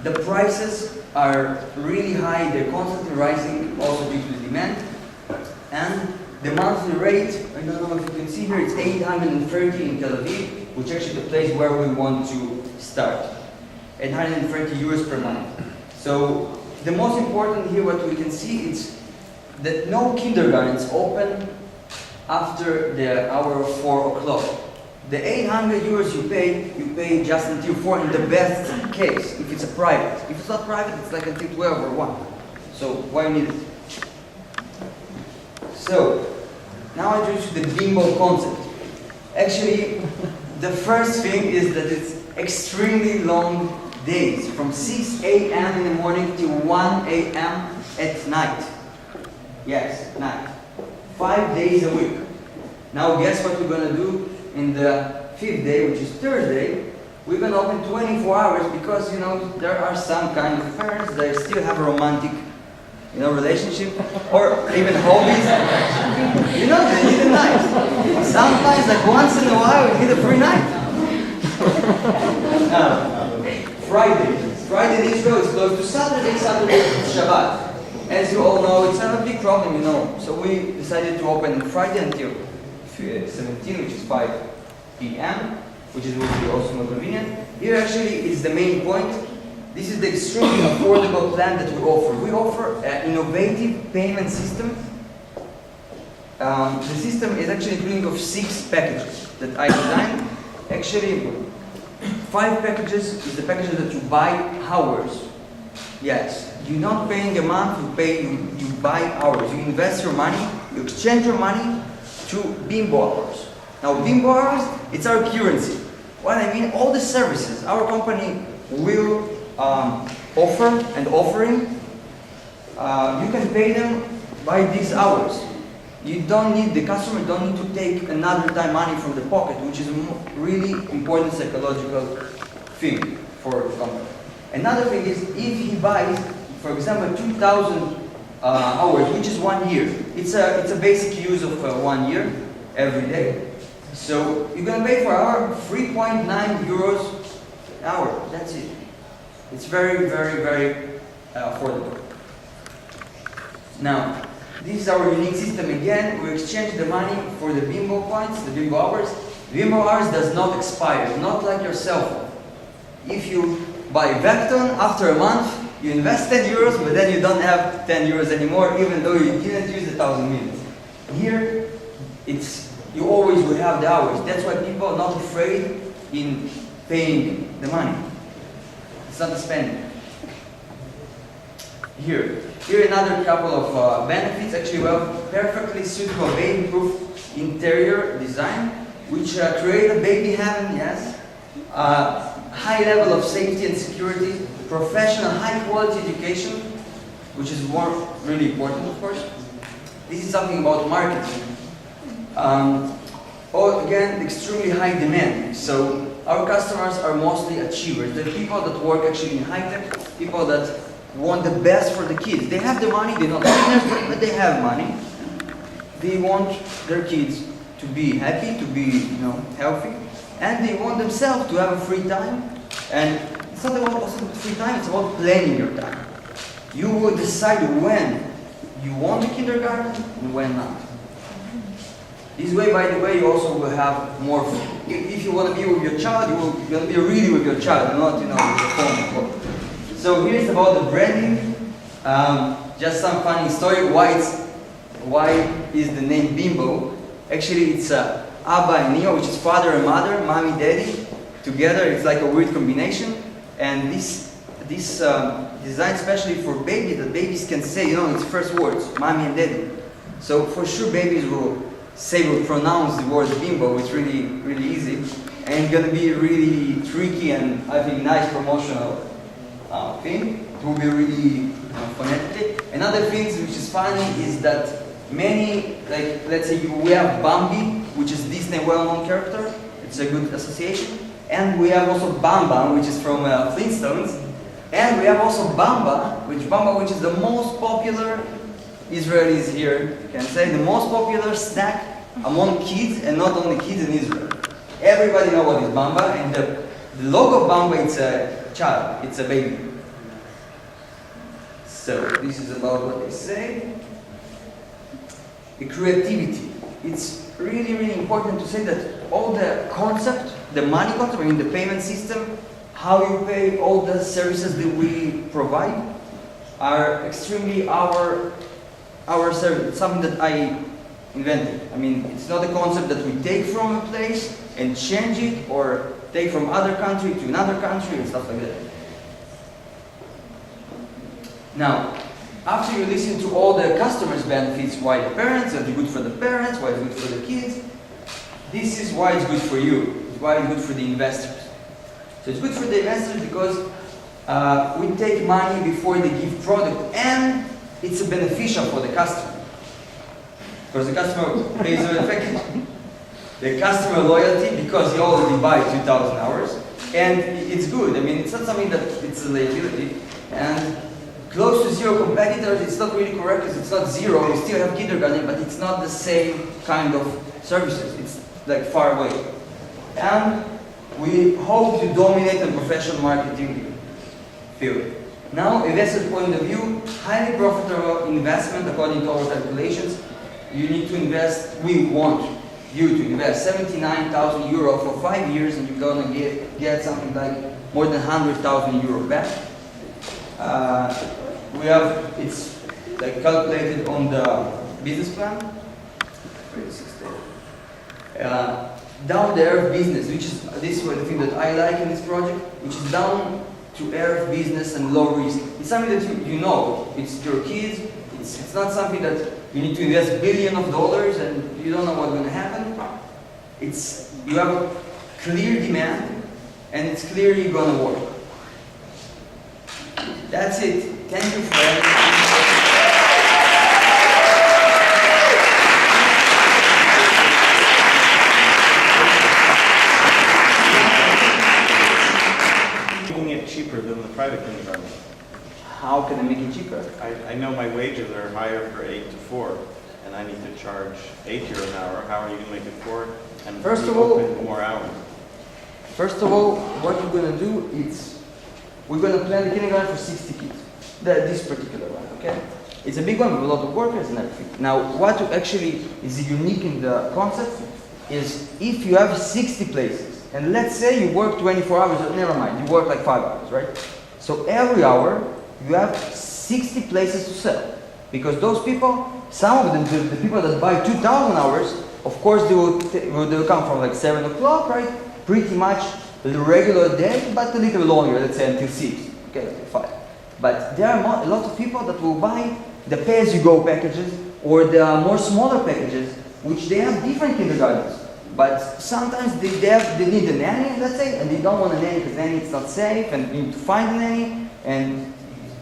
The prices are really high, they're constantly rising, also due to the demand. And the monthly rate, I don't know if you can see here, it's 830 in Tel Aviv, which is actually the place where we want to start. 830 euros per month. So the most important here, what we can see, is that no kindergartens open after the hour of 4 o'clock. The 800 euros you pay just until 4 in the best case, if it's a private. If it's not private, it's like until 12 or 1. So why need it? So, now I introduce you the bimbo concept. Actually, the first thing is that it's extremely long days, from 6 a.m. in the morning till 1 a.m. at night. Yes, night. 5 days a week. Now guess what we're going to do in the 5th day, which is Thursday. We're going to open 24 hours because, there are some kind of parents that still have a romantic, relationship or even hobbies. They need a night. Sometimes, like once in a while, we need a free night. Friday in Israel is close to Saturday. Saturday is Shabbat. As you all know, it's not a big problem, So we decided to open Friday until 17, which is 5 p.m., which will be also more convenient. Here actually is the main point. This is the extremely affordable plan that we offer. We offer an innovative payment system. The system is actually including of 6 packages that I designed. Actually, 5 packages is the packages that you buy hours. Yes, you're not paying a month, you buy hours. You invest your money, you exchange your money to bimbo hours. Now bimbo hours, it's our currency. What I mean, all the services our company will offer and offering, you can pay them by these hours. The customer don't need to take another time money from the pocket, which is a really important psychological thing for the company. Another thing is, if he buys, for example, 2,000 hours, which is 1 year, it's a basic use of 1 year every day. So you're gonna pay for hour 3.9 euros an hour. That's it. It's very, very, very affordable. Now, this is our unique system again. We exchange the money for the bimbo points, the bimbo hours. Bimbo hours does not expire, not like your cell phone. If you buy Vecton, after a month, you invest 10 euros, but then you don't have 10 euros anymore, even though you didn't use 1,000 minutes. Here, you always will have the hours. That's why people are not afraid in paying the money. not a spending. Here another couple of benefits. Actually, we have perfectly suitable baby-proof interior design, which create a baby heaven, yes. High level of safety and security, professional, high-quality education, which is really important, of course. This is something about marketing. Again, extremely high demand. So our customers are mostly achievers. They're people that work actually in high-tech, people that want the best for the kids. They have the money, they're not millionaires, but they have money. They want their kids to be happy, to be healthy, and they want themselves to have a free time. And it's not about free time, it's about planning your time. You will decide when you want the kindergarten and when not. This way, by the way, you also will have more. If you want to be with your child, you're going to be really with your child, not with your phone. So here's about the branding. Just some funny story. Why is the name Bimbo? Actually, it's Abba and Neo, which is father and mother, mommy, daddy. Together, it's like a weird combination. And this design especially for babies, that babies can say, its first words, mommy and daddy. So for sure, babies will pronounce the word Bimbo. It's really, really easy. And it's going to be really tricky and I think nice promotional thing. It will be really phonetic. Another thing which is funny is that many, let's say we have Bambi, which is Disney well-known character. It's a good association. And we have also Bamba, which is from Flintstones. And we have also Bamba, which is the most popular Israelis here can say, the most popular snack among kids, and not only kids in Israel. Everybody knows what is Bamba, and the logo of Bamba, it's a child, it's a baby. So this is about what they say. The creativity. It's really, really important to say that all the concept, the money concept, the payment system, how you pay, all the services that we provide are extremely our service. It's something that I invented. It's not a concept that we take from a place and change it or take from other country to another country and stuff like that. Now, after you listen to all the customers' benefits, why the parents, are good for the parents, why it's good for the kids, this is why it's good for you. It's why it's good for the investors. So it's good for the investors because we take money before they give product, and it's beneficial for the customer. Because the customer pays the customer loyalty because he already buys 2,000 hours, and it's good. It's not something that it's a liability. And close to zero competitors, it's not really correct because it's not zero. You still have kindergarten, but it's not the same kind of services. It's like far away. And we hope to dominate the professional marketing field. Now, investor's point of view, highly profitable investment according to our calculations. You need to invest, we want you to invest 79,000 euro for 5 years, and you're gonna get something like more than 100,000 euro back. It's like calculated on the business plan. Down to earth business, which is this was the thing that I like in this project, which is down to earth business and low risk. It's something that you know. It's your kids. It's not something that you need to invest billions of dollars and you don't know what's going to happen. You have a clear demand and it's clearly going to work. That's it. Thank you for everything. Cheaper than the private kindergarten. How can I make it cheaper? I know my wages are higher for 8 to 4, and I need to charge €8 an hour. How are you going to make it 4 and First of all, open more hours? First of all, what we're going to do is we're going to plan the kindergarten for 60 kids. This particular one, okay? It's a big one with a lot of workers and everything. Now, what actually is unique in the concept is if you have 60 places, and let's say you work 24 hours, never mind, you work like 5 hours, right? So every hour, you have 60 places to sell. Because those people, some of them, the people that buy 2,000 hours, of course they will come from like 7 o'clock, right? Pretty much the regular day, but a little longer, let's say until 6. Okay, let's say 5. But there are a lot of people that will buy the pay-as-you-go packages or the more smaller packages, which they have different kindergartens. But sometimes they need a nanny, let's say, and they don't want a nanny because nanny is not safe, and you need to find a nanny, and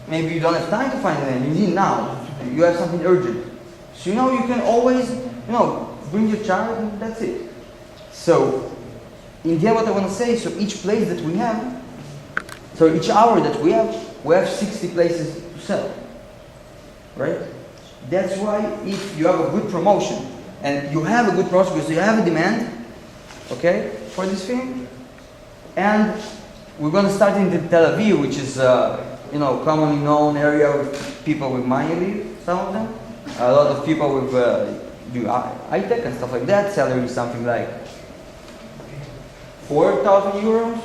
maybe you don't have time to find a nanny. You need now. You have something urgent. So you can always, bring your child, and that's it. So, in the end, what I want to say, so each place that we have, so each hour that we have 60 places to sell, right? That's why if you have a good promotion, and you have a good promotion because you have a demand, okay, for this thing, and we're going to start in Tel Aviv, which is, commonly known area with people with money live, some of them. A lot of people with do high-tech and stuff like that. Salary is something like 4,000 euros.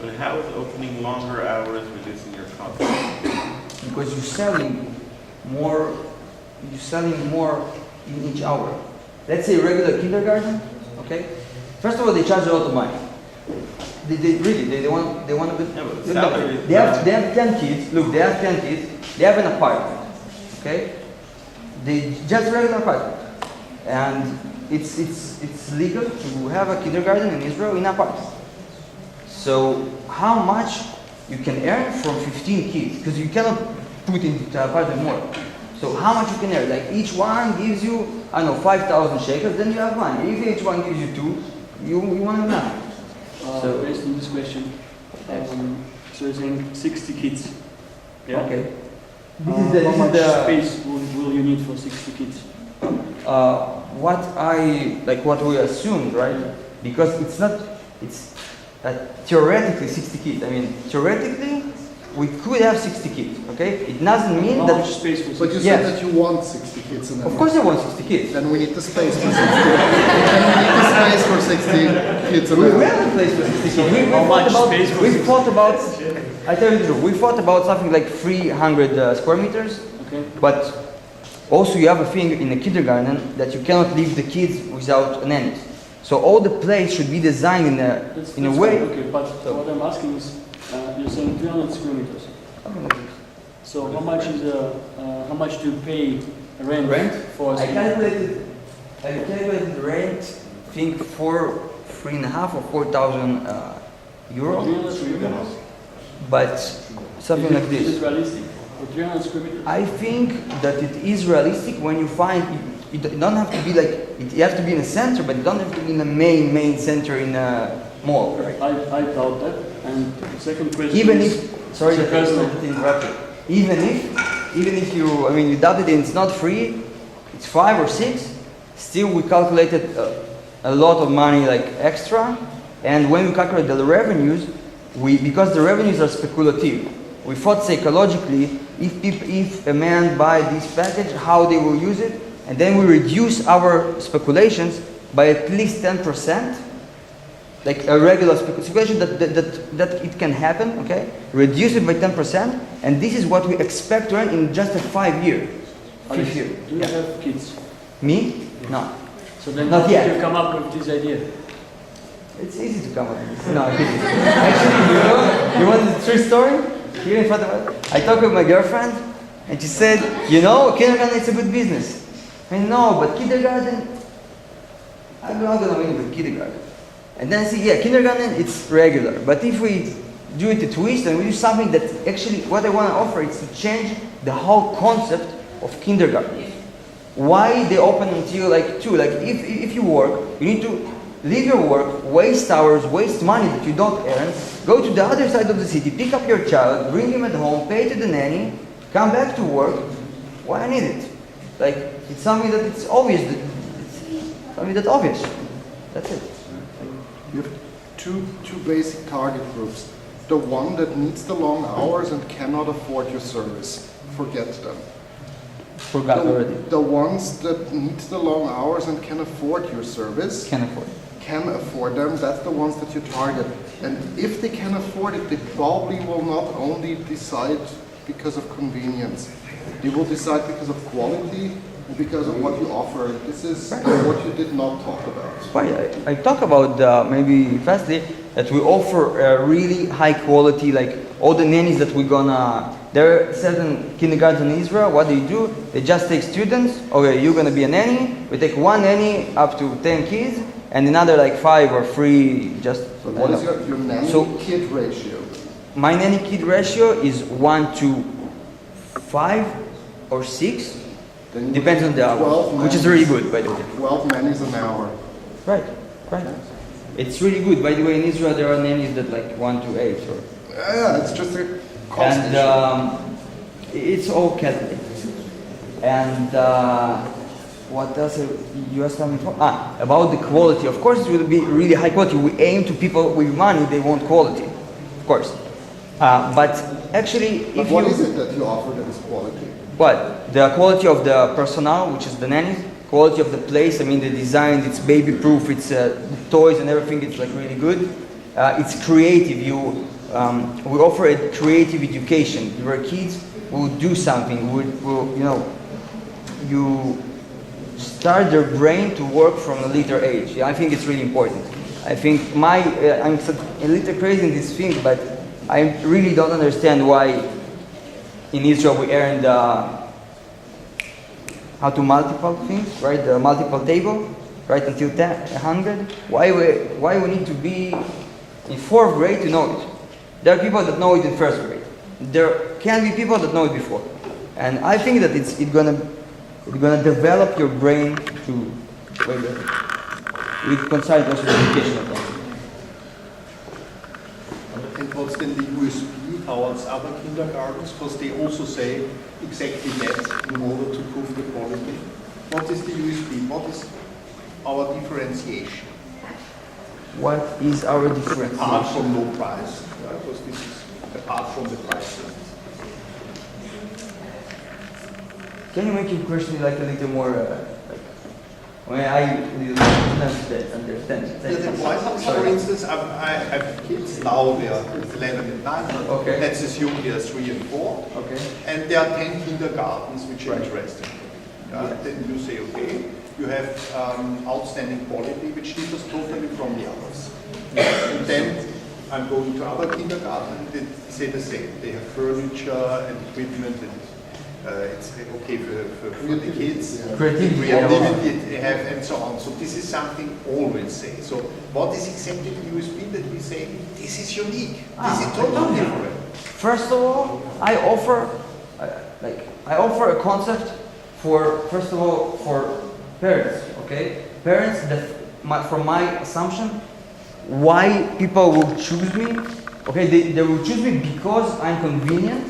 But how is opening longer hours reducing your cost? Because you're selling more in each hour. Let's say regular kindergarten, okay? First of all, they charge a lot of money. They want a good. Yeah, but salary is they have 10 kids. Look, they have 10 kids. They have an apartment, okay? They just regular apartment, and it's legal to have a kindergarten in Israel in apartment. So how much you can earn from 15 kids? Because you cannot put in the apartment more. So how much you can earn? Like each one gives you, 5,000 shekels, then you have money. If each one gives you 2, you want to have. So based on this question, so you're saying 60 kids. Yeah. Okay. How much space will you need for 60 kids? What we assumed, right? Because it's theoretically 60 kids. I mean, theoretically, we could have 60 kids, okay? It doesn't mean How that... much space for 60 But you said that you want 60 kids in there. Of course I want 60 kids. Then we need the space for 60. Then we need the space for 60 kids in We there. have a place for 60 kids. We thought about something like 300 square meters. Okay. But also you have a thing in a kindergarten that you cannot leave the kids without a nanny. So all the place should be designed in a way. Fine, okay, but what I'm asking is, you're saying 300 square meters. So how much do you pay rent for? I calculated rent, I think for 3,500 or 4,000 euro. 300 square meters. But something like Is this. it realistic? For 300 square meters? I think that it is realistic when you find it don't have to be like you have to be in a center, but it don't have to be in the main center in a mall, right? I thought that. And the second question Even is, if sorry it's a that I personal- interrupted. Even if you doubt it and it's not free, it's 5 or 6. Still, we calculated a lot of money like extra, and when we calculate the revenues, because the revenues are speculative, we thought psychologically if a man buy this package, how they will use it, and then we reduce our speculations by at least 10%, like a regular speculation that it can happen, okay? Reduce it by 10%, and this is what we expect to earn in just a 5 year. Alex, year. do you have kids? Me? No. So then Not how did yet. you come up with this idea? It's easy to come up with this. No, I'm kidding. Actually, you want the true story? Here in front of us. I talked with my girlfriend, and she said, kindergarten is a good business. I mean, no, but kindergarten, I'm not going to win with kindergarten. And then I say, yeah, kindergarten, it's regular. But if we do it a twist and we do something that actually, what I want to offer is to change the whole concept of kindergarten. Why they open until like 2? Like if you work, you need to leave your work, waste hours, waste money that you don't earn, go to the other side of the city, pick up your child, bring him at home, pay to the nanny, come back to work. Why I need it? Like, it's something that it's obvious. It's something that's obvious. That's it. You have two basic target groups. The one that needs the long hours and cannot afford your service. Forget them. Forgot already. The ones that need the long hours and can afford your service. Can afford. Can afford them, that's the ones that you target. And if they can afford it, they probably will not only decide because of convenience. They will decide because of quality and because of what you offer. This is what you did not talk about. I talk about maybe firstly that we offer a really high quality, like all the nannies that we're gonna, there are certain kindergartens in Israel, what do? They just take students, okay, you're gonna be a nanny, we take one nanny up to 10 kids, and another like 5 or 3 just. So what is your nanny-kid ratio? My nanny-kid ratio is 1 to 5 or 6, depends on the hour, which is really good, by the way. 12 nannies an hour. Right. It's really good. By the way, in Israel there are nannies that like 1 to 8 or. Yeah, it's just a cost issue. And it's all Catholic. And what else you asked me for? About the quality. Of course, it will be really high quality. We aim to people with money; they want quality, of course. But actually, if what is it that you offer that is quality? What? The quality of the personnel, which is the nannies, quality of the place, I mean the design, it's baby proof, it's the toys and everything, it's like really good. It's creative, we offer a creative education where kids will do something, you start their brain to work from a later age. I think it's really important. I think I'm a little crazy in this thing, but I really don't understand why in Israel we earned how to multiple things, right? The multiple table, right, until 100. Why we need to be in 4th grade to know it? There are people that know it in 1st grade. There can be people that know it before, and I think that it's gonna develop your brain to way better. We consider also the education of that. And what's then the USP towards other kindergartens? Because they also say exactly that in order to prove the quality. What is the USP? What is our differentiation? What is our differentiation? Apart from low price, because this is apart from the price. Can you make your question like a little more, when I understand? For instance, I have kids now, they are 11 and 9, okay. Let's assume they are 3 and 4, okay. And there are 10 kindergartens which are interesting. Yes. Then you say, okay, you have outstanding quality which differs totally from the others. And then I'm going to other kindergartens, they say the same. They have furniture and equipment and it's okay for the kids. Creativity they have and so on. So this is something always say. So what is exactly the USP that we say, this is unique, this is totally different? First of all, I offer a concept for, first of all, for parents, okay? Parents that, from my assumption, why people will choose me, okay? They will choose me because I'm convenient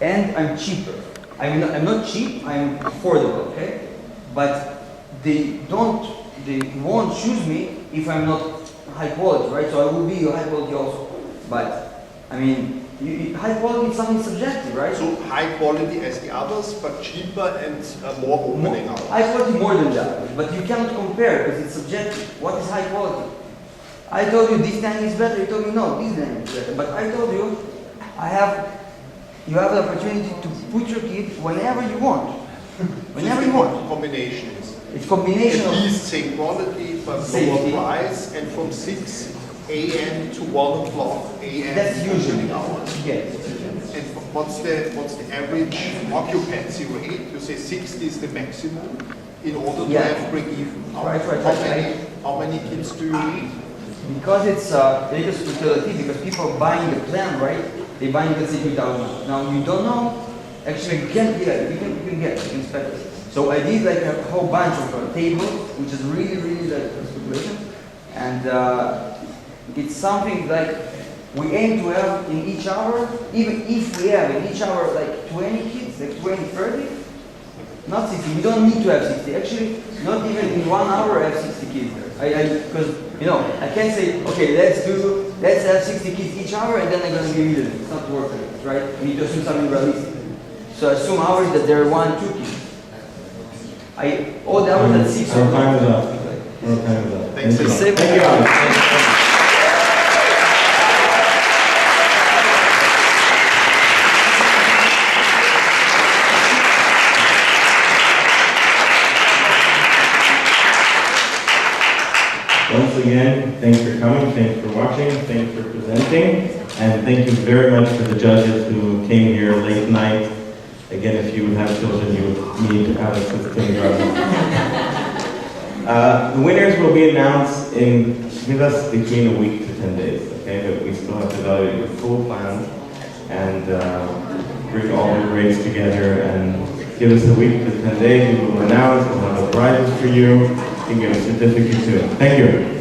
and I'm cheaper. I'm not cheap, I'm affordable, okay? But they won't choose me if I'm not high quality, right? So I will be high quality also. But, I mean, high quality is something subjective, right? So high quality as the others, but cheaper and more opening hours. High quality more than that, but you cannot compare because it's subjective. What is high quality? I told you this nanny is better, you told me no, this nanny is better. But I told you, you have the opportunity to put your kid whenever you want. Whenever you want. Combinations. It's combination At of least same quality, but lower price, and from 6 a.m. to 1 o'clock a.m. That's usually hours. Yes. And what's the average occupancy rate? You say 60 is the maximum in order to have break even. How many kids do you need? Because it's religious utility, because people are buying the plan, right? They buy, let's say, 2,000. Now you don't know. Actually, you can spec it. So I did like a whole bunch of tables, which is really like speculation, and it's something like we aim to have in each hour. Even if we have in each hour like 20 kids, like 20, 30, not 60. We don't need to have 60. Actually, not even in 1 hour I have 60 kids there. Because I can't say, okay, let's have 60 kids each hour and then I'm going to give you them. It's not worth it, right? We need to assume something realistic. So assume hours that there are 1, 2 kids. All the hours at 6 our time is up. Thanks a lot. Thank you. Once again, again, thanks for coming, thanks for watching, thanks for presenting, and thank you very much to the judges who came here late night. Again, if you would have children, you would need Alex's kindergarten. The winners will be announced give us between a week to 10 days, okay? But we still have to evaluate your full plan and bring all the grades together and give us a week to 10 days. We will announce, we'll have a prize for you. You can get a certificate too. Thank you.